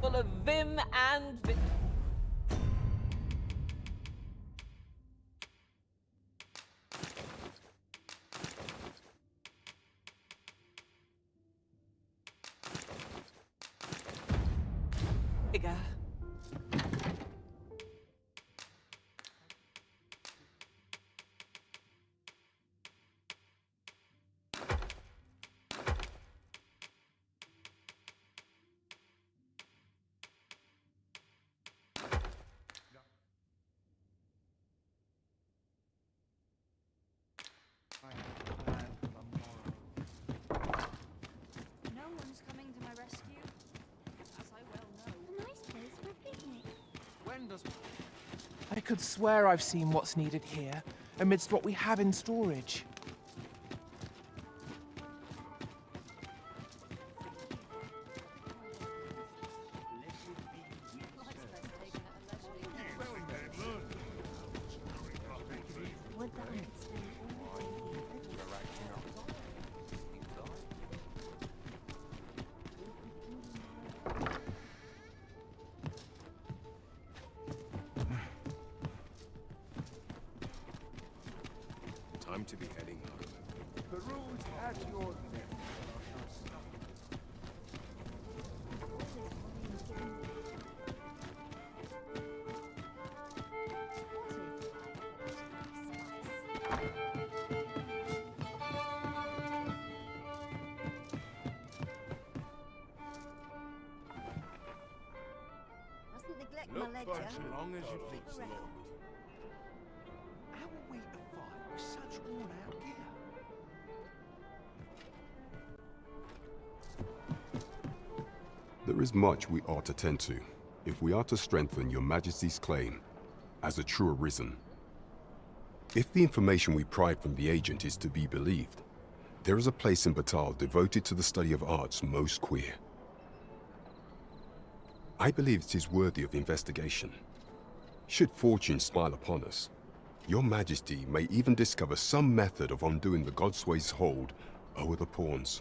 Full of vim and vim. Bigger. No one's coming to my rescue, as I well know. A nice place for a picnic. When does... I could swear I've seen what's needed here, amidst what we have in storage. Would that I could spend all day Time to be heading home. Peruse at your left. Mustn't neglect Look my back ledger. as long as you please, Lord. How are we to fight with such worn-out gear? There is much we ought to tend to, if we are to strengthen your Majesty's claim as a true Arisen. If the information we pried from the agent is to be believed, there is a place in Batal devoted to the study of arts most queer. I believe it is worthy of investigation. Should fortune smile upon us, your Majesty may even discover some method of undoing the Godsway's hold over the pawns.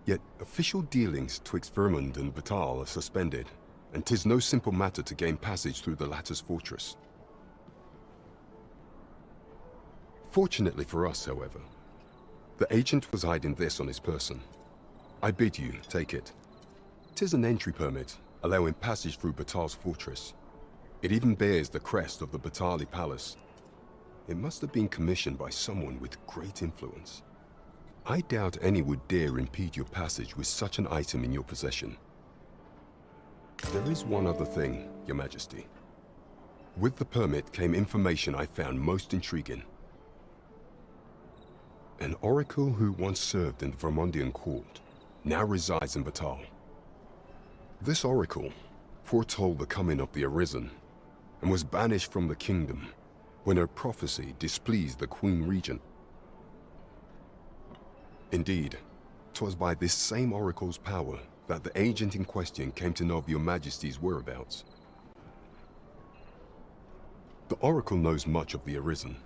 Yet official dealings twixt Vermund and Batal are suspended, and 'tis no simple matter to gain passage through the latter's fortress. Fortunately for us, however, the agent was hiding this on his person. I bid you take it. 'Tis an entry permit, allowing passage through Batal's fortress. It even bears the crest of the Batali Palace. It must have been commissioned by someone with great influence. I doubt any would dare impede your passage with such an item in your possession. There is one other thing, Your Majesty. With the permit came information I found most intriguing. An oracle who once served in the Vermundian court now resides in Batal. This oracle foretold the coming of the Arisen and was banished from the kingdom when her prophecy displeased the Queen Regent. Indeed, 'twas by this same oracle's power that the agent in question came to know of Your Majesty's whereabouts. The oracle knows much of the Arisen.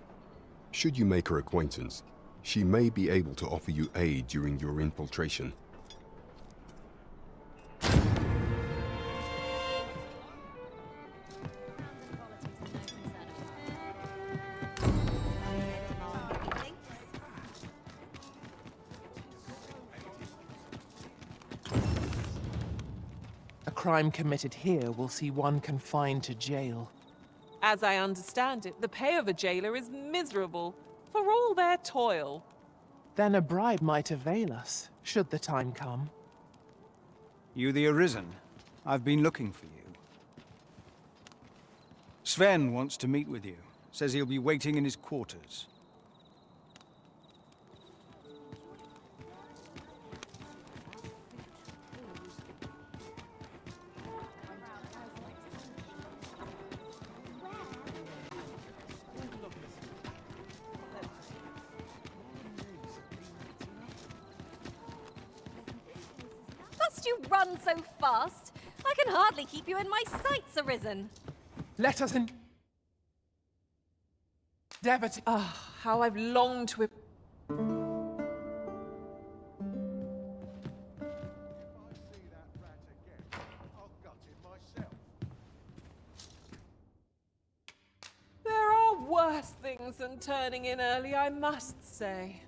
Should you make her acquaintance, she may be able to offer you aid during your infiltration. A crime committed here will see one confined to jail. As I understand it, the pay of a jailer is miserable, for all their toil. Then a bribe might avail us, should the time come. You the Arisen? I've been looking for you. Sven wants to meet with you. Says he'll be waiting in his quarters. Must you run so fast? I can hardly keep you in my sights, Arisen. Let us endeavor to... Ah, how I've longed to... There are worse things than turning in early, I must say.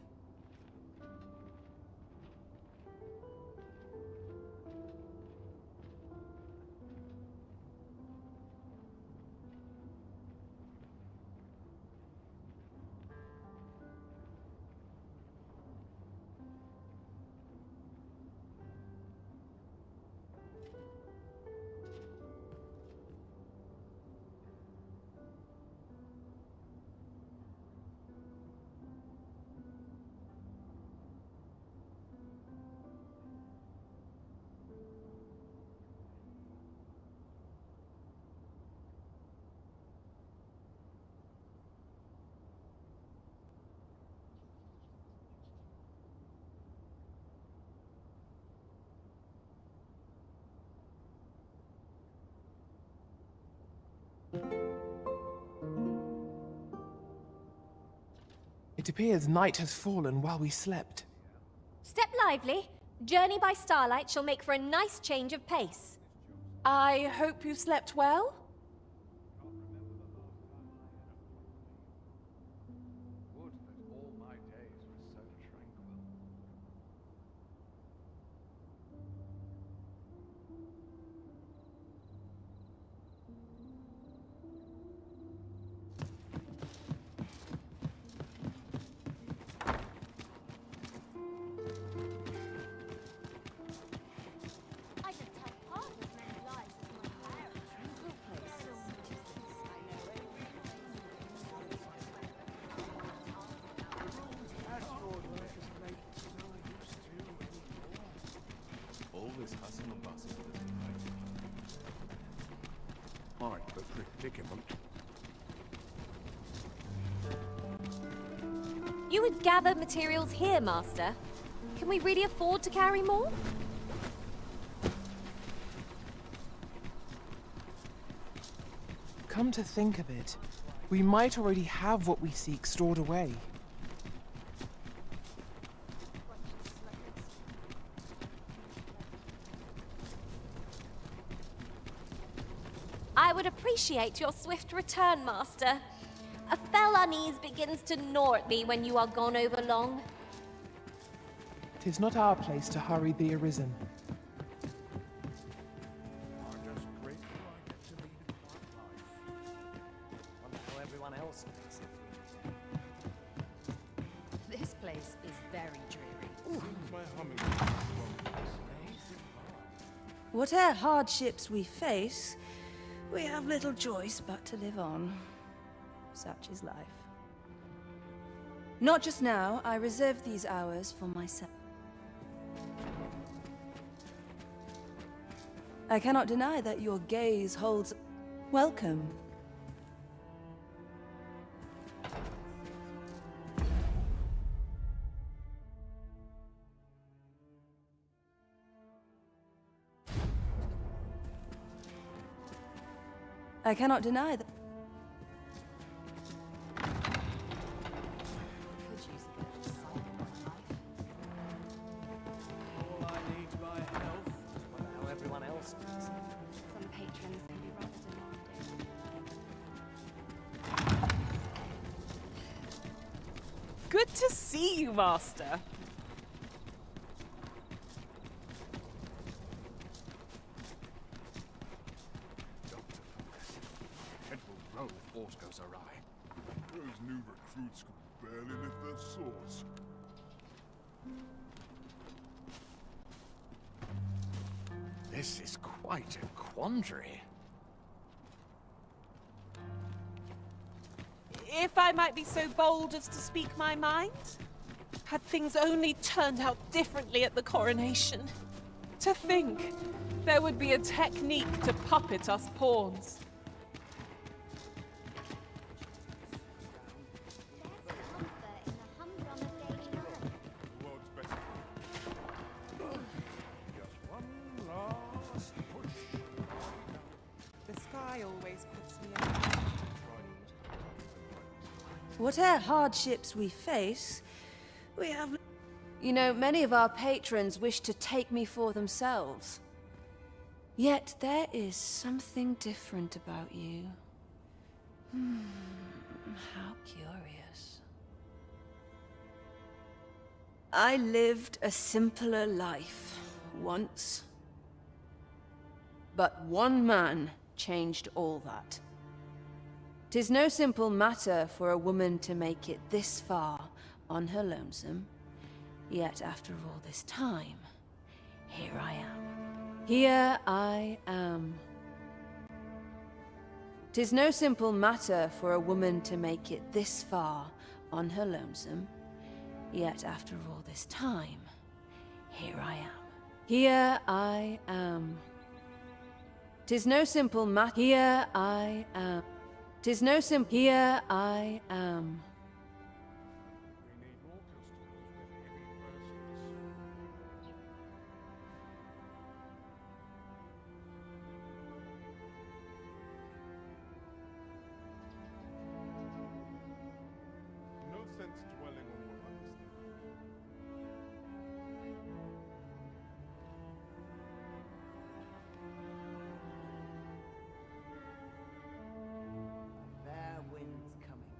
It appears night has fallen while we slept. Step lively. Journey by starlight shall make for a nice change of pace. I hope you slept well? Would that all my days were so tranquil. I just tell part of men's lives as my parents. Tranquil place. So much is this. I know it. All this hustle and bustle doesn't make it. Quite the predicament. You would gather materials here, Master. Can we really afford to carry more? Come to think of it, we might already have what we seek stored away. would appreciate your swift return, Master. A fell unease begins to gnaw at me when you are gone over long. 'Tis not our place to hurry the Arisen. I'm just grateful I get to lead a quiet life. Wonder how everyone else makes it. This place is very dreary. Seems my humming Whate'er hardships we face, we have little choice but to live on. Such is life. Not just now, I reserve these hours for myself. I cannot deny that your gaze holds... Welcome. I cannot deny that... All I need by health. Wonder how everyone else makes it. Some patrons can be rather demanding. Good to see you, Master. Head will roll if aught goes awry. Those new recruits could barely lift their swords. This is quite a quandary. If I might be so bold as to speak my mind, had things only turned out differently at the coronation. To think there would be a technique to puppet us pawns. The world's better. Just one last push. The sky always puts me in. Whate'er hardships we face, we have... You know, many of our patrons wish to take me for themselves. Yet there is something different about you. How curious. I lived a simpler life once. But one man changed all that. 'Tis no simple matter for a woman to make it this far on her lonesome. Yet after all this time, here I am. Here I am. 'Tis no simple matter for a woman to make it this far on her lonesome. Yet after all this time, here I am. Here I am. 'Tis no simple matter. Here I am. 'Tis no simple. Here I am. We need more customers with heavy purses. No sense dwelling on what understand. Fair winds coming.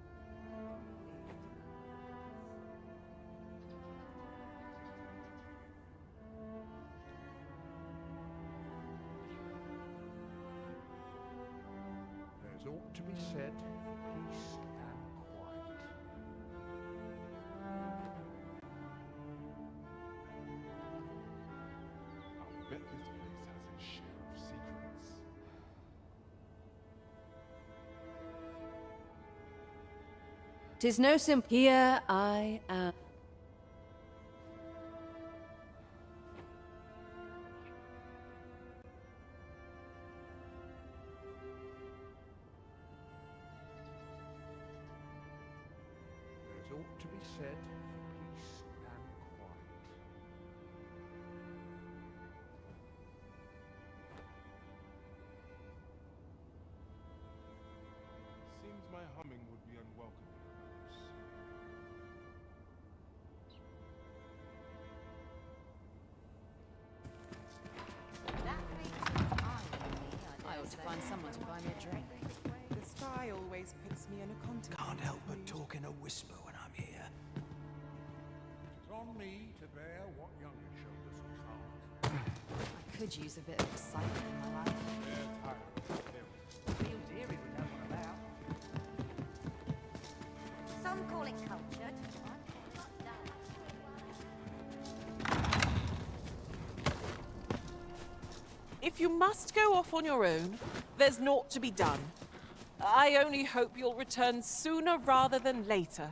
There's ought to be said for peace and quiet. I'll bet this place has its share of secrets. 'Tis no simple. Here I am. There's ought to be said for peace and quiet. Seems my humming would be unwelcome in a house. I ought to find someone to buy buy me a drink? The sky always puts me in a contemplative Can't help but mood. talk in a whisper when I'm here. It's on me to bear what younger showed us can't. I could use a bit of excitement in my life. They're tired of him. Real dearie would know one about. Some call it cultured. If you must go off on your own, there's naught to be done. I only hope you'll return sooner rather than later.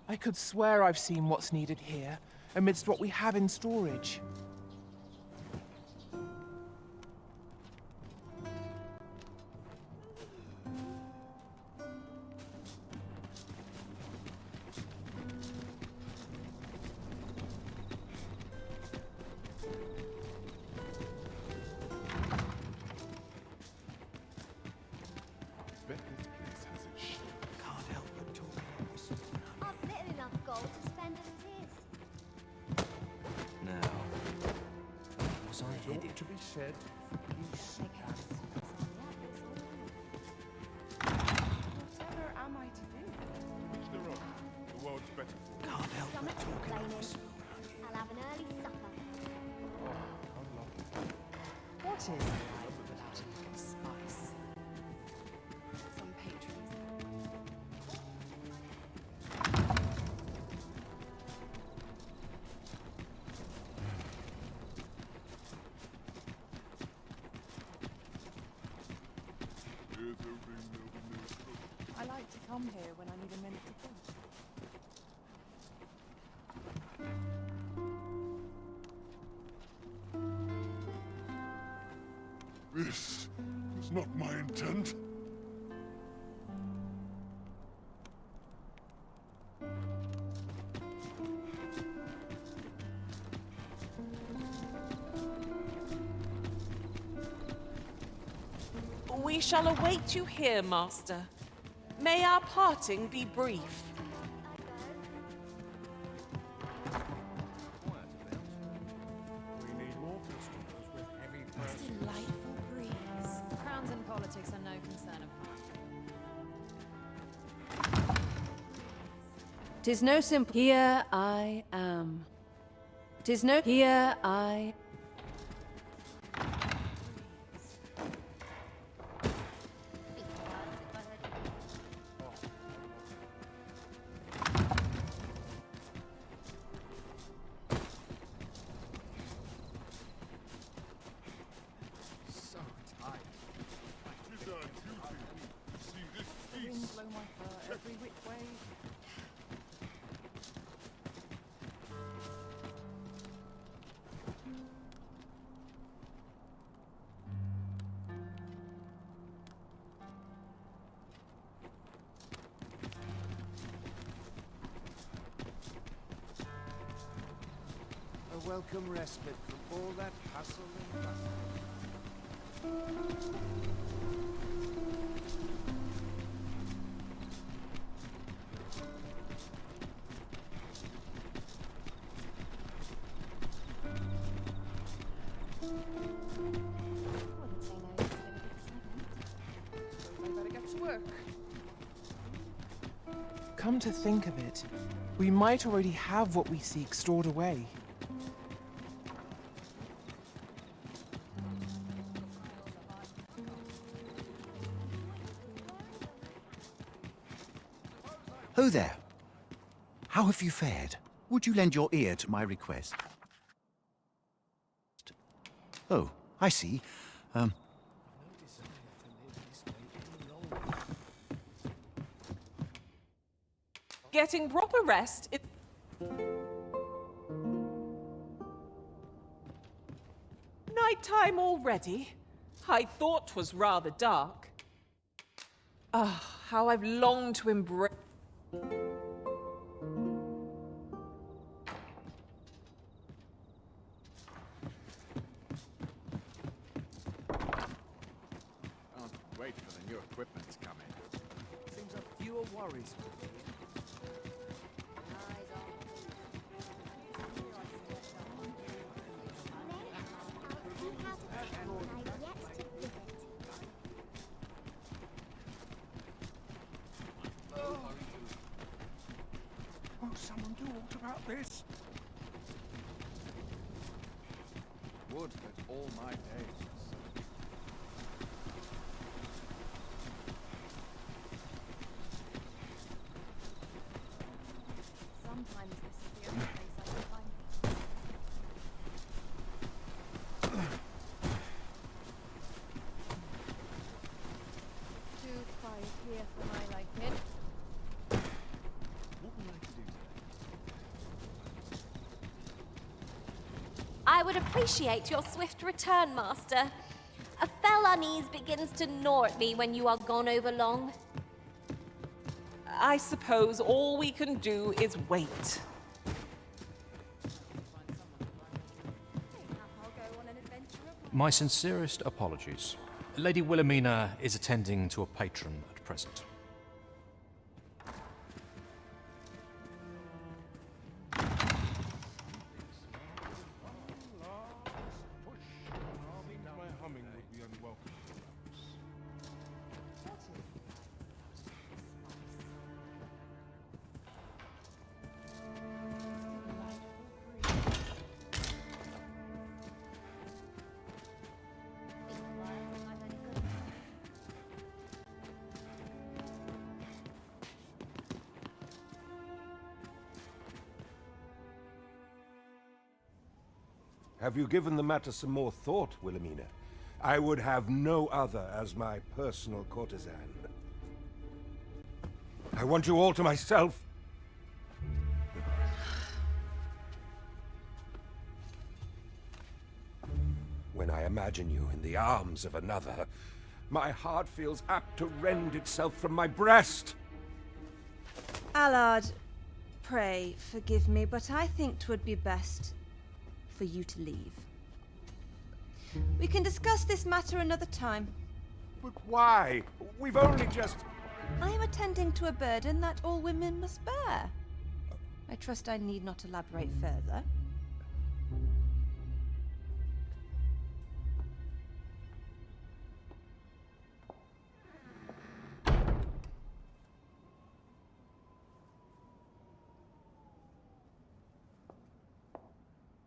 I could swear I've seen what's needed here, amidst what we have in storage. Bet this place has its share. Can't help but talk in a whisper. I've little enough gold to spend as it is. Now, was I It headed? ought to be said, you see. Whatever am I to do? Each their own. The world's better for it. Can't help but Stomach talk in a complaining. whisper when I'm here. I'll have an early supper. What is life without a little spice? Some patrons. I like to come here when I need a minute to think. This is not my intent. We shall await you here, Master. May our parting be brief. We need more customers with heavy purses. Delightful breeze. Crowns and politics are no concern of mine. 'Tis no simple. Here I am. 'Tis no. Here I. So tired. It is our duty to see this The wind peace. blow my fur every which way. A welcome respite from all that hustle and bustle. Wouldn't say no to a bit of excitement. Suppose I better get to work. Come to think of it, we might already have what we seek stored away. Ho there. How have you fared? Would you lend your ear to my request? Oh, I see. Getting proper rest is... Nighttime already? I thought 'twas rather dark. Ah, how I've longed to embrace... Can't wait for the new equipment to come in. Seems a fewer worries with me. about this? Would that all my days were so. Sometimes this is the only place I can find peace. Too quiet here for my liking. What would I like to do today? I would appreciate your swift return, Master. A fell unease begins to gnaw at me when you are gone over long. I suppose all we can do is wait. I'll go on an adventure of My sincerest apologies. Lady Wilhelmina is attending to a patron at present. My humming would be unwelcome. Have you given the matter some more thought, Wilhelmina? I would have no other as my personal courtesan. I want you all to myself. When I imagine you in the arms of another, my heart feels apt to rend itself from my breast. Allard, pray forgive me, but I think 'twould be best for you to leave. We can discuss this matter another time. But why? We've only just... I am attending to a burden that all women must bear. I trust I need not elaborate further.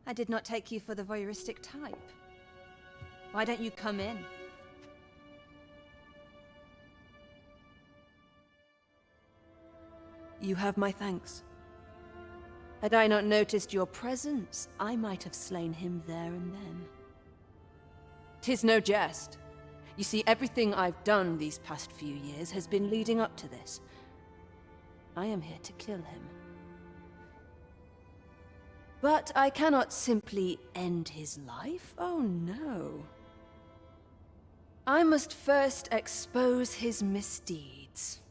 I did not take you for the voyeuristic type. Why don't you come in? You have my thanks. Had I not noticed your presence, I might have slain him there and then. 'Tis no jest. You see, everything I've done these past few years has been leading up to this. I am here to kill him. But I cannot simply end his life. Oh no. I must first expose his misdeeds.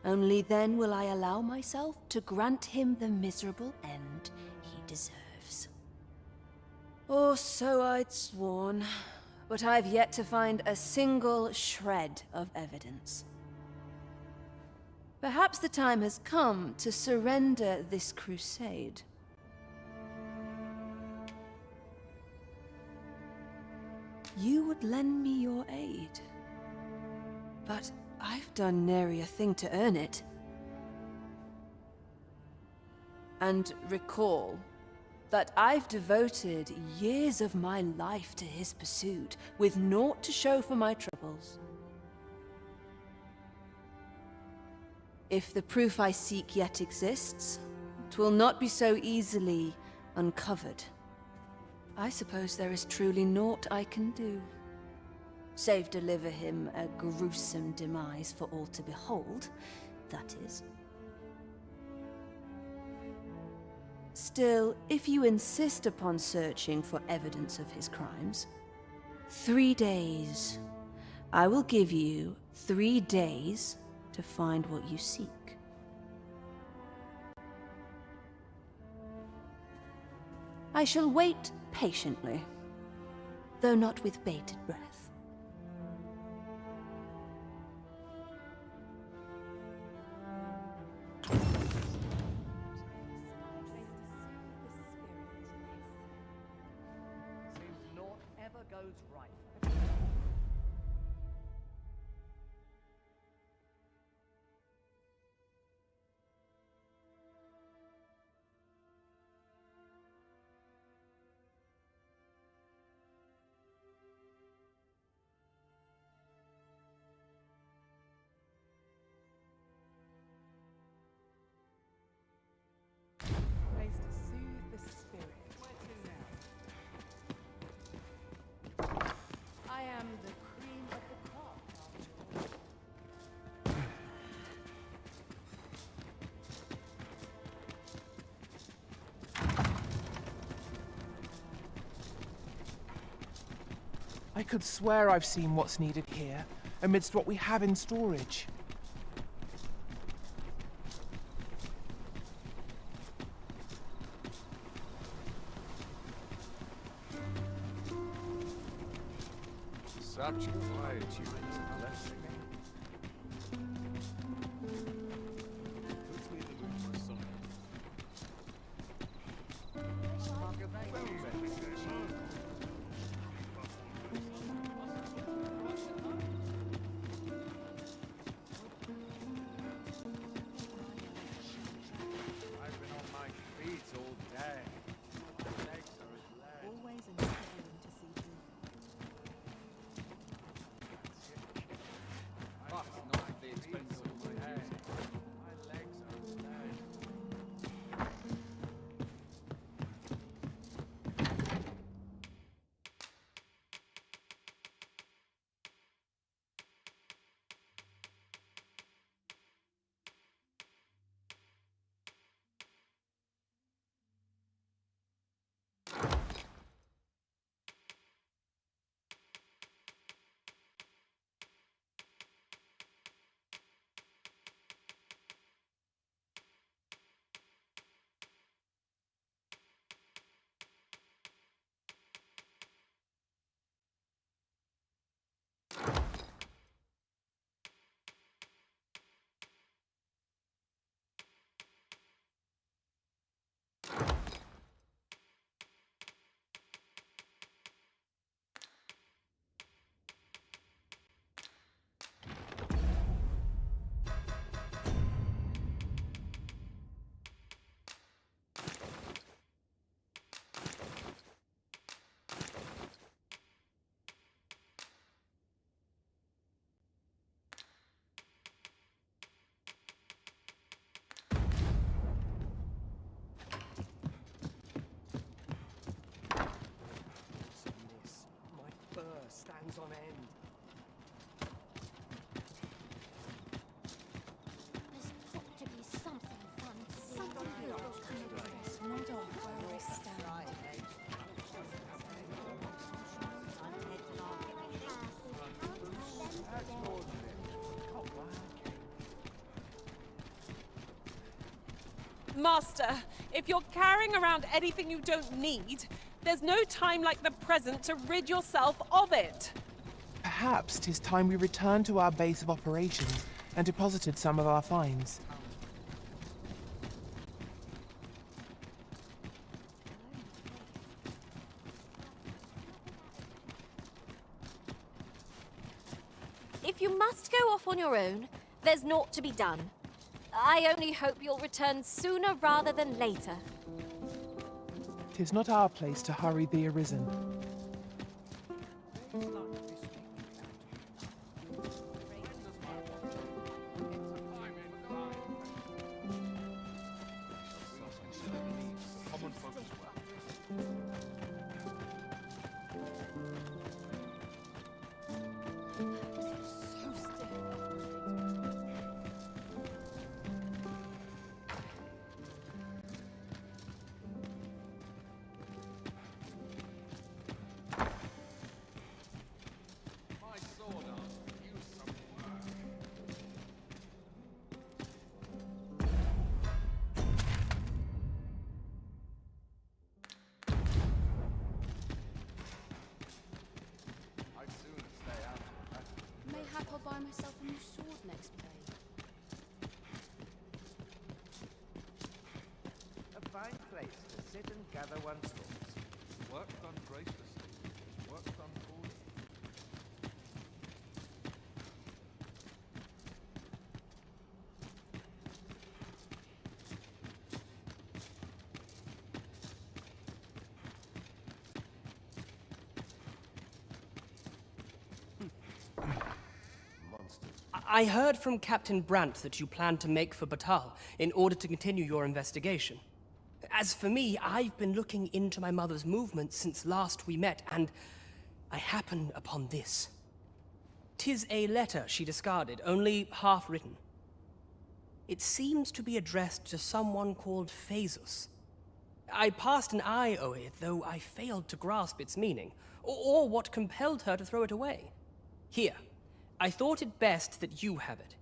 Only then will I allow myself to grant him the miserable end he deserves. Or so I'd sworn, but I've yet to find a single shred of evidence. Perhaps the time has come to surrender this crusade. You would lend me your aid. But I've done nary a thing to earn it. And recall that I've devoted years of my life to his pursuit, with naught to show for my troubles. If the proof I seek yet exists, 'twill not be so easily uncovered. I suppose there is truly naught I can do, save deliver him a gruesome demise for all to behold, that is. Still, if you insist upon searching for evidence of his crimes, 3 days. I will give you 3 days to find what you seek. I shall wait patiently, though not with bated breath. Seems naught ever goes right. I could swear I've seen what's needed here, amidst what we have in storage. Such quietude is a blessing. Puts me in the mood for a song. I've been on my feet all day. My legs are as lead. Always another errand to see to. But not at the expense of my head. My legs are as lead. My fur stands on end. There's got to be something fun to see. Something will come across, not off where I stand. Master, if you're carrying around anything you don't need, there's no time like the present to rid yourself of it. Perhaps 'tis time we returned to our base of operations and deposited some of our finds. If you must go off on your own, there's naught to be done. I only hope you'll return sooner rather than later. 'Tis not our place to hurry the arisen. Common folk as well. My sword art could use some work. I'd sooner stay out of that. Mayhap I'll buy myself a new sword next play. A fine place to sit and gather one's thoughts. Work done graciously is work done poorly. I heard from Captain Brandt that you plan to make for Batal in order to continue your investigation. As for me, I've been looking into my mother's movements since last we met, and I happened upon this. 'Tis a letter she discarded, only half written. It seems to be addressed to someone called Phaesus. I passed an eye o'er it, though I failed to grasp its meaning, or what compelled her to throw it away. Here, I thought it best that you have it.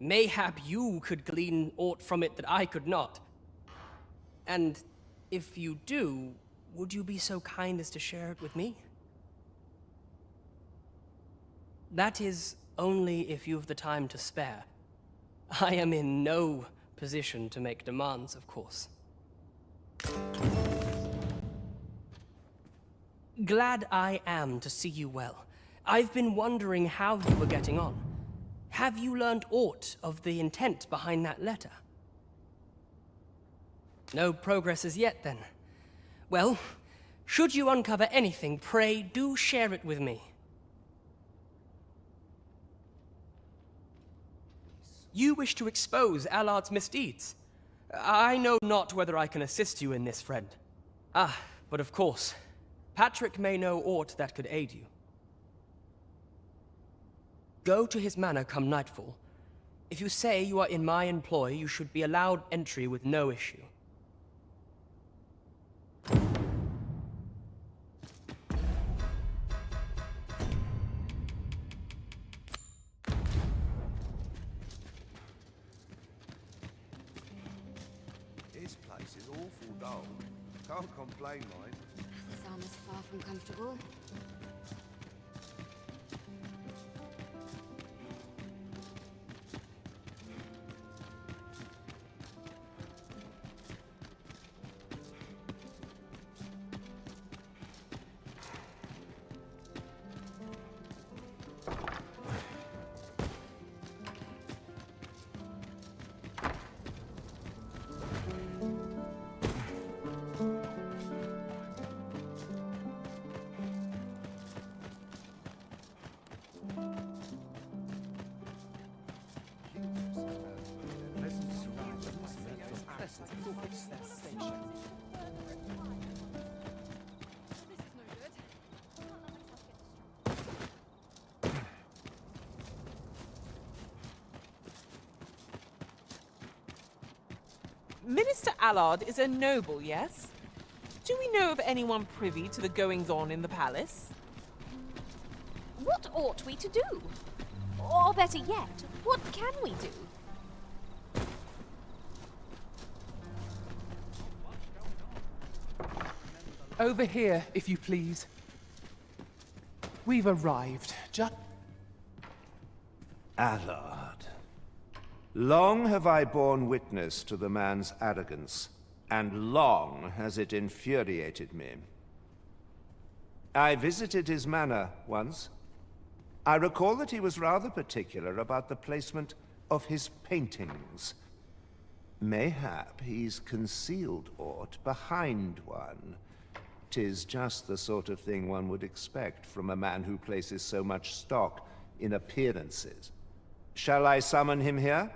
Mayhap you could glean aught from it that I could not. And if you do, would you be so kind as to share it with me? That is only if you've the time to spare. I am in no position to make demands, of course. Glad I am to see you well. I've been wondering how you were getting on. Have you learned aught of the intent behind that letter? No progress as yet, then. Well, should you uncover anything, pray do share it with me. You wish to expose Allard's misdeeds. I know not whether I can assist you in this, friend. Ah, but of course, Patrick may know aught that could aid you. Go to his manor come nightfall. If you say you are in my employ, you should be allowed entry with no issue. This place is awful dull. Can't complain, mind. This armor's far from comfortable. Minister Allard is a noble, yes? Do we know of anyone privy to the goings-on in the palace? What ought we to do? Or better yet, what can we do? Over here, if you please. We've arrived. Allard. Long have I borne witness to the man's arrogance, and long has it infuriated me. I visited his manor once. I recall that he was rather particular about the placement of his paintings. Mayhap he's concealed aught behind one. 'Tis just the sort of thing one would expect from a man who places so much stock in appearances. Shall I summon him here?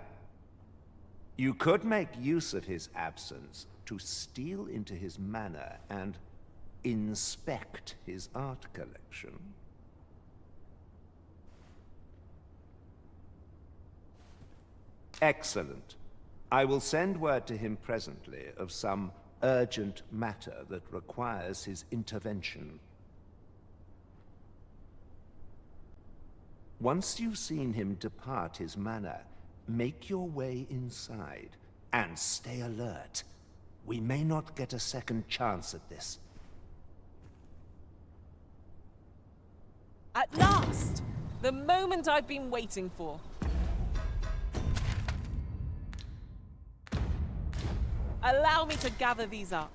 You could make use of his absence to steal into his manor and inspect his art collection. Excellent. I will send word to him presently of some urgent matter that requires his intervention. Once you've seen him depart his manor, make your way inside and stay alert. We may not get a second chance at this. At last! The moment I've been waiting for. Allow me to gather these up.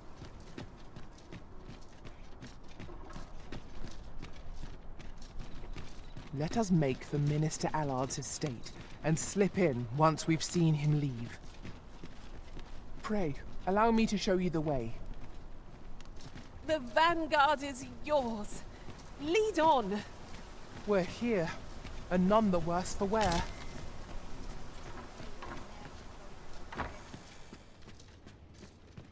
Let us make for Minister Allard's estate and slip in once we've seen him leave. Pray, allow me to show you the way. The vanguard is yours. Lead on. We're here, and none the worse for wear.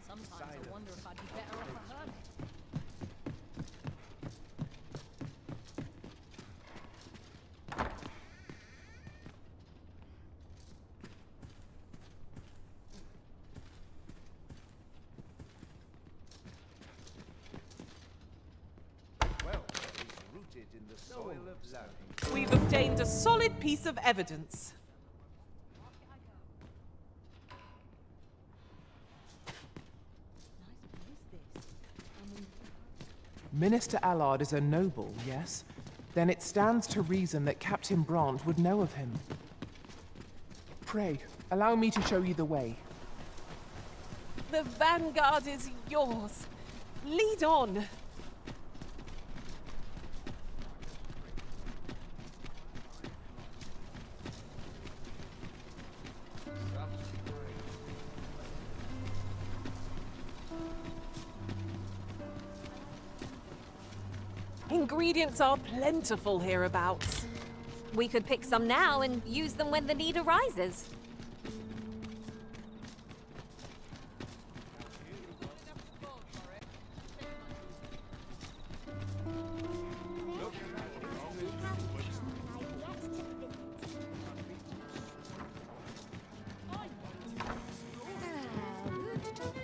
Sometimes I wonder if I'd be better off a hermit. in the soil of love. We've obtained a solid piece of evidence. Minister Allard is a noble, yes? Then it stands to reason that Captain Brandt would know of him. Pray, allow me to show you the way. The vanguard is yours. Lead on. Ingredients are plentiful hereabouts. We could pick some now and use them when the need arises.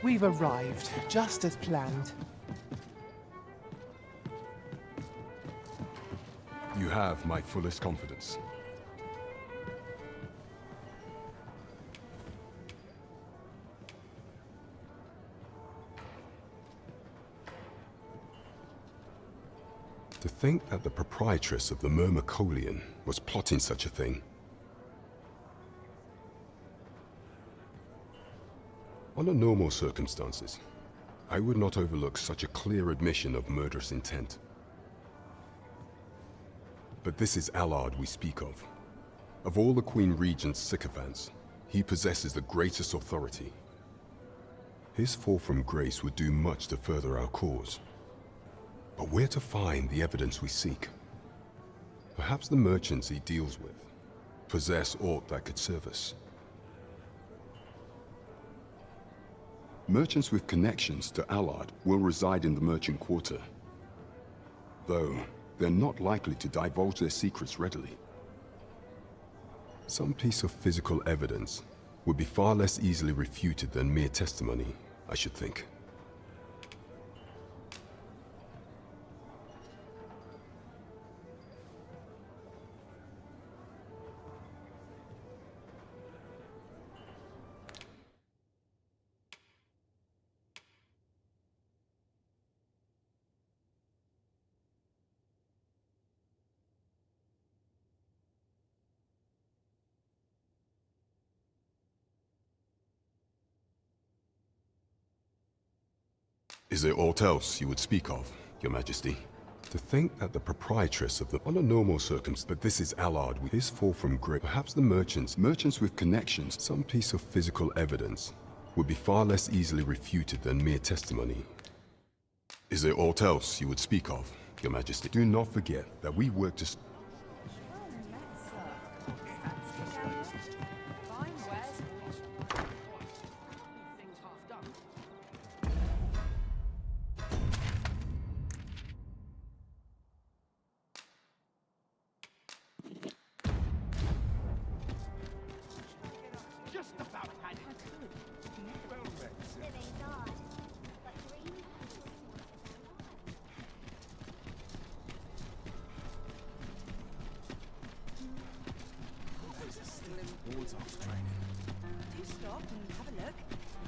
We've arrived, just as planned. You have my fullest confidence. To think that the proprietress of the Myrmecolian was plotting such a thing. Under normal circumstances, I would not overlook such a clear admission of murderous intent. But this is Allard we speak of. Of all the Queen Regent's sycophants, he possesses the greatest authority. His fall from grace would do much to further our cause. But where to find the evidence we seek? Perhaps the merchants he deals with possess aught that could serve us. Merchants with connections to Allard will reside in the merchant quarter, though they're not likely to divulge their secrets readily. Some piece of physical evidence would be far less easily refuted than mere testimony, I should think. Is there aught else you would speak of, Your Majesty? To think that the proprietress of the... Under normal circumstances, but this is Allard with his fall from grace. Perhaps the merchants with connections, some piece of physical evidence, would be far less easily refuted than mere testimony. Is there aught else you would speak of, Your Majesty? Do not forget that we work to... Do stop and have a look.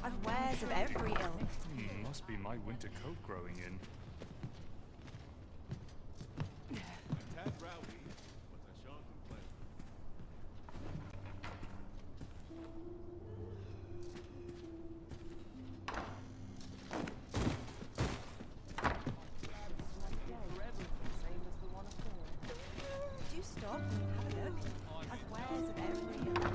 I've wares of every ilk. Must be my winter coat growing in. Tad rowdy, but I shan't complain. Do stop and have a look. I've wares of every ilk.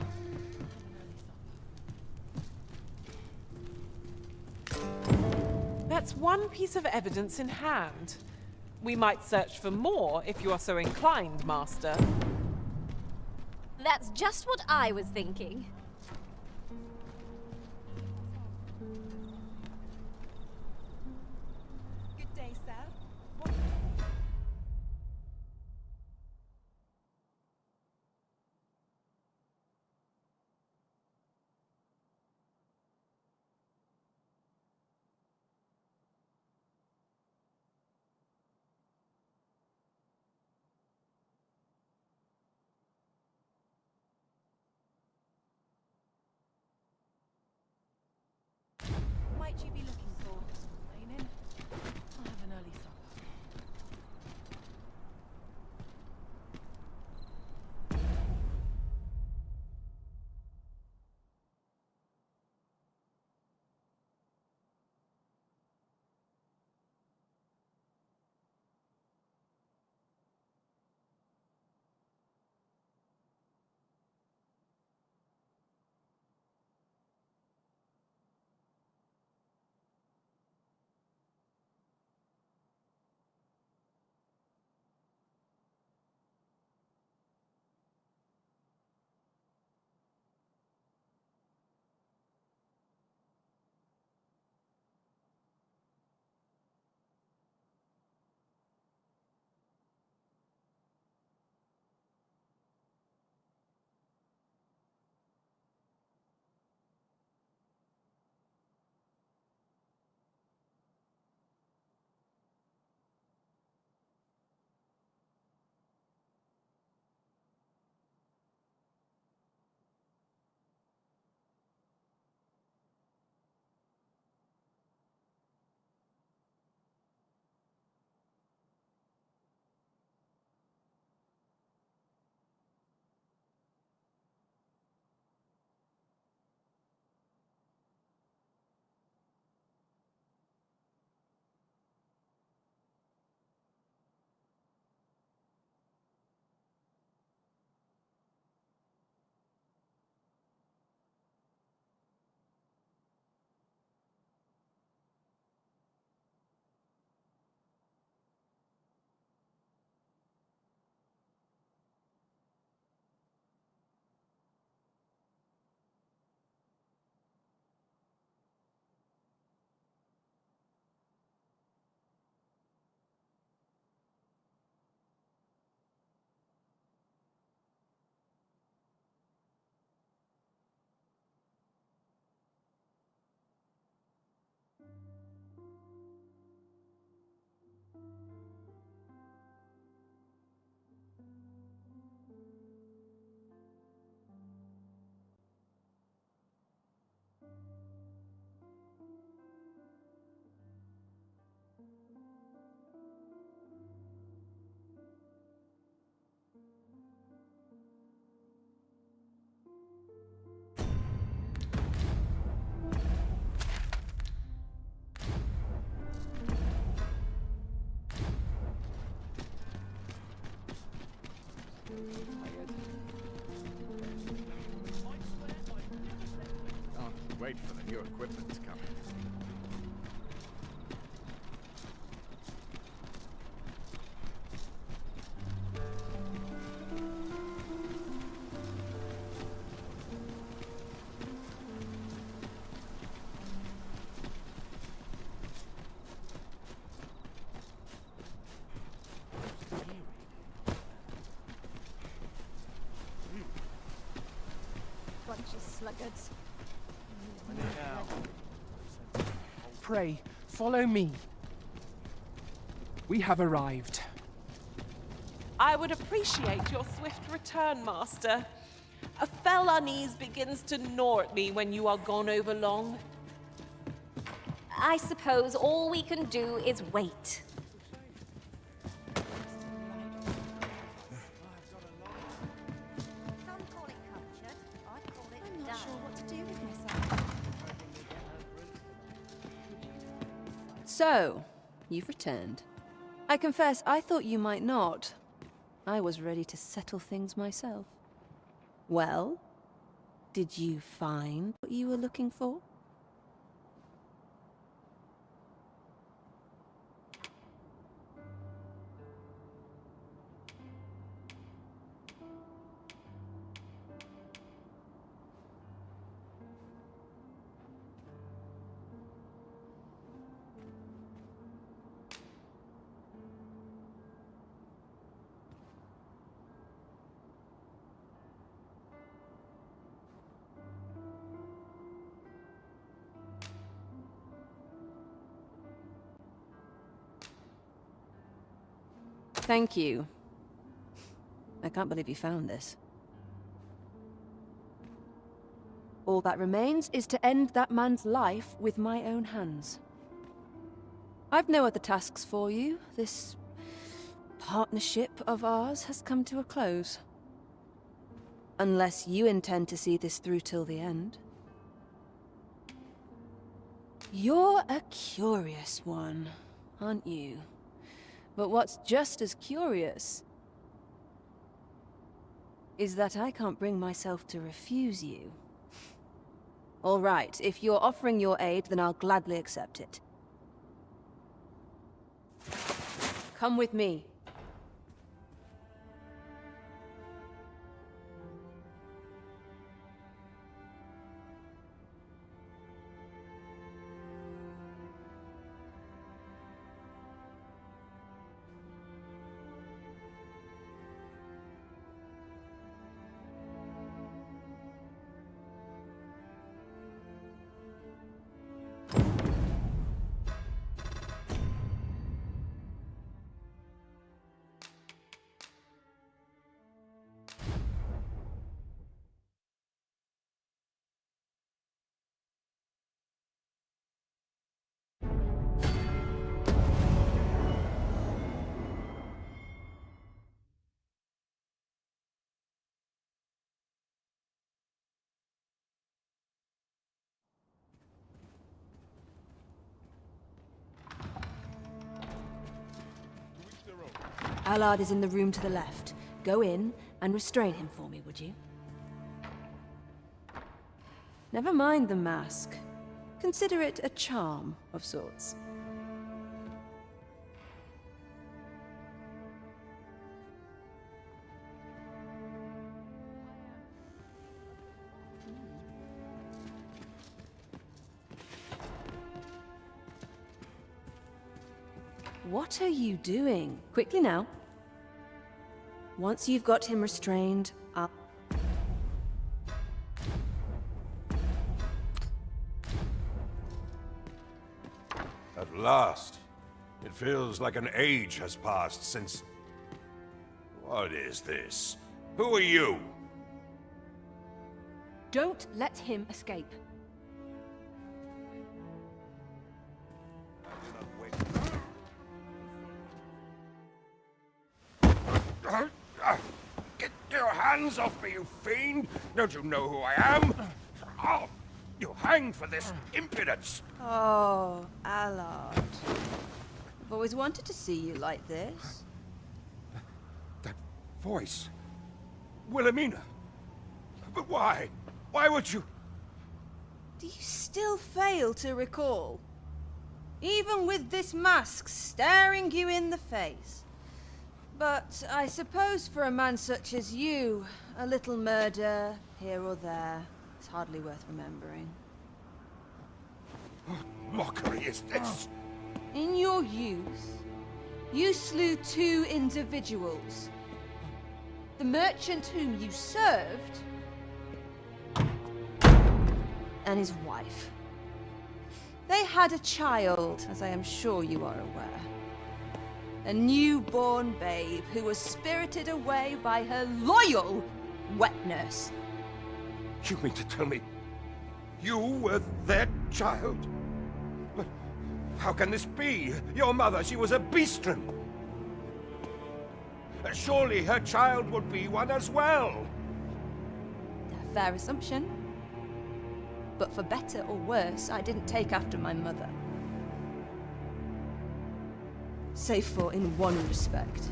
That's one piece of evidence in hand. We might search for more if you are so inclined, Master. That's just what I was thinking. Good day, sir. might you be looking for? Raining? I'll have an early supper. Can't wait for the new equipment to come in. Bunch of sluggards. Pray, follow me. We have arrived. I would appreciate your swift return, Master. A fell unease begins to gnaw at me when you are gone over long. I suppose all we can do is wait. I'm not sure what to do with myself. So, you've returned. I confess, I thought you might not. I was ready to settle things myself. Well, did you find what you were looking for? Thank you. I can't believe you found this. All that remains is to end that man's life with my own hands. I've no other tasks for you. This partnership of ours has come to a close. Unless you intend to see this through till the end. You're a curious one, aren't you? But what's just as curious is that I can't bring myself to refuse you. All right, if you're offering your aid, then I'll gladly accept it. Come with me. Allard is in the room to the left. Go in and restrain him for me, would you? Never mind the mask. Consider it a charm of sorts. What are you doing? Quickly now. Once you've got him restrained, I'll... At last. It feels like an age has passed since... What is this? Who are you? Don't let him escape. Get your hands off me, you fiend! Don't you know who I am? Oh, you hang for this impudence! Oh, Allard. I've always wanted to see you like this. That voice... Wilhelmina! But why? Why would you... Do you still fail to recall? Even with this mask staring you in the face. But I suppose for a man such as you, a little murder here or there is hardly worth remembering. What mockery is this? In your youth, you slew 2 individuals. The merchant whom you served, and his wife. They had a child, as I am sure you are aware. A newborn babe who was spirited away by her loyal wet nurse. You mean to tell me you were their child? But how can this be? Your mother, she was a beastren. Surely her child would be one as well. A fair assumption. But for better or worse, I didn't take after my mother. Save for in one respect.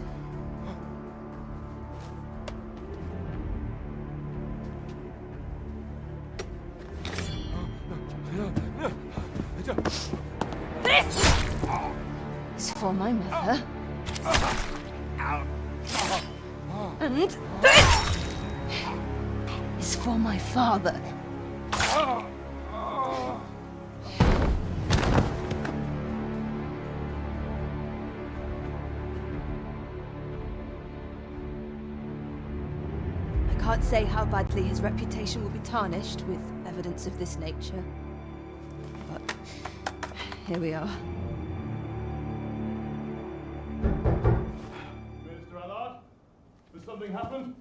This is for my mother. And this is for my father. I can't say how badly his reputation will be tarnished with evidence of this nature. But here we are. Mr. Allard? Has something happened?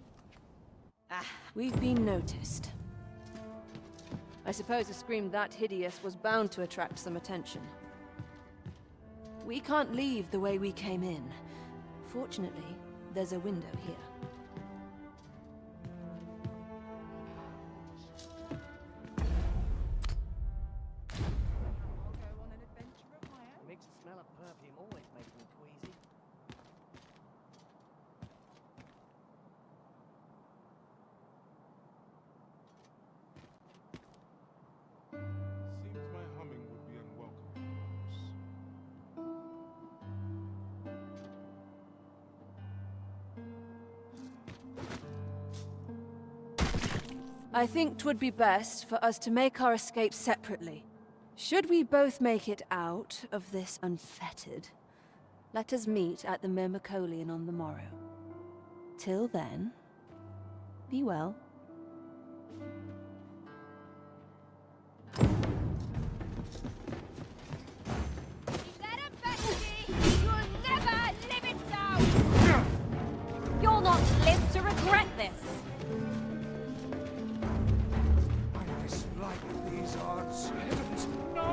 We've been noticed. I suppose a scream that hideous was bound to attract some attention. We can't leave the way we came in. Fortunately, there's a window here. Makes the smell of perfume always make me queasy. Seems my humming would be unwelcome, I think 'twould be best for us to make our escape separately. Should we both make it out of this unfettered, let us meet at the Myrmecolian on the morrow. Till then, be well. You'll not live to regret this. I dislike these odds. Heavens, no!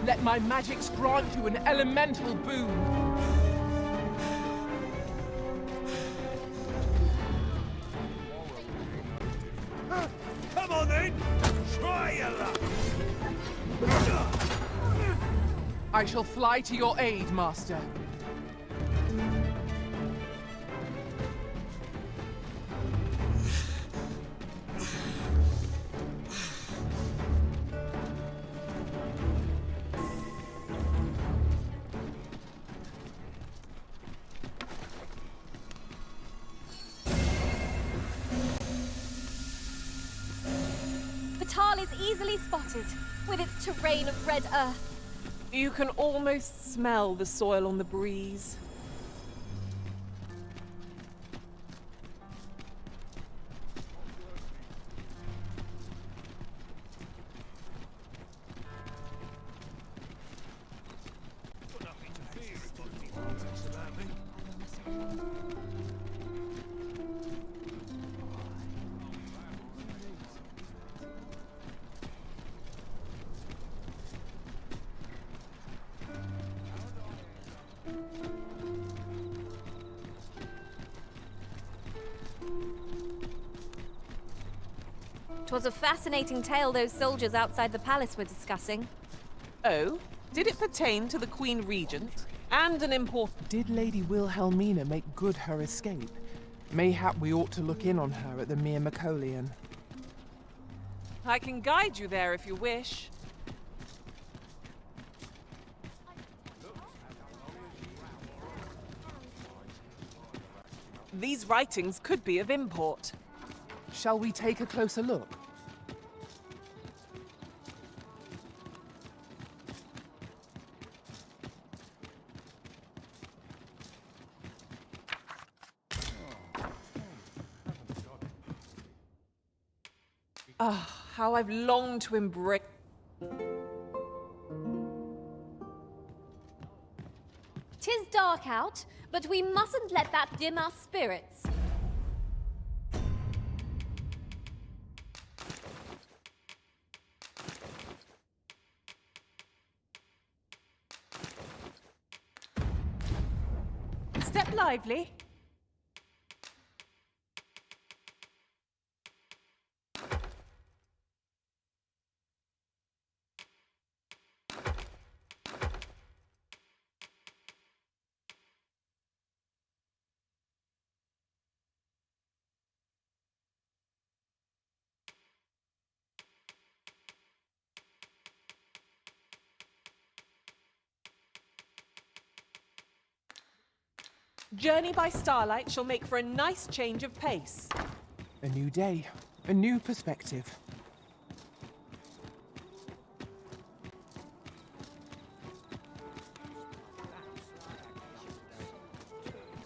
Let my magics grant you an elemental boon. Come on then! Try your luck! I shall fly to your aid, Master. Batal is easily spotted, with its terrain of red earth. You can almost smell the soil on the breeze. Twas a fascinating tale those soldiers outside the palace were discussing. Oh? Did it pertain to the Queen Regent? And an important... Did Lady Wilhelmina make good her escape? Mayhap we ought to look in on her at the Myrmecolian. I can guide you there if you wish. These writings could be of import. Shall we take a closer look? Ah, how I've longed to embrace... Tis dark out, but we mustn't let that dim our spirits. Step lively. Journey by starlight shall make for a nice change of pace. A new day, a new perspective.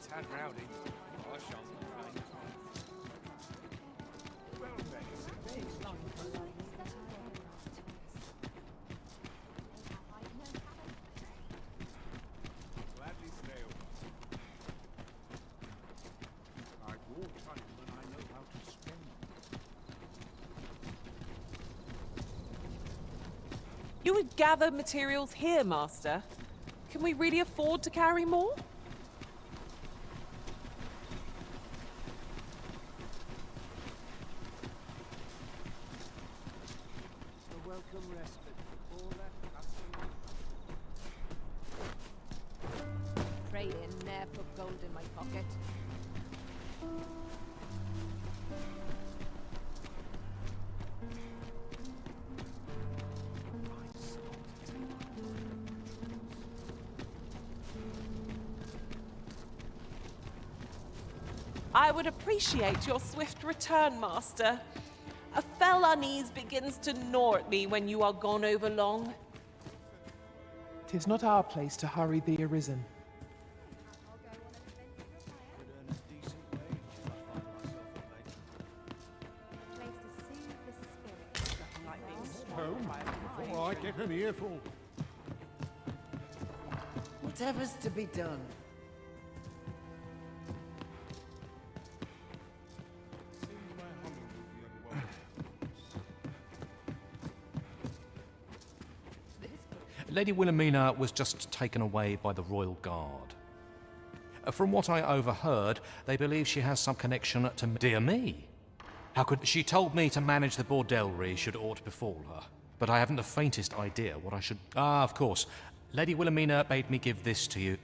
Tad rowdy. I shan't complain. Well then, You would gather materials here, Master. Can we really afford to carry more? A welcome respite for all that hustling. Pray in there, put gold in my pocket. I would appreciate your swift return, Master. A fell unease begins to gnaw at me when you are gone over long. 'Tis not our place to hurry the arisen. Home before I get an earful. Whatever's to be done. Lady Wilhelmina was just taken away by the Royal Guard. From what I overheard, they believe she has some connection to... Dear me! How could... She told me to manage the bordelry should aught befall her, but I haven't the faintest idea what I should... Ah, of course. Lady Wilhelmina bade me give this to you.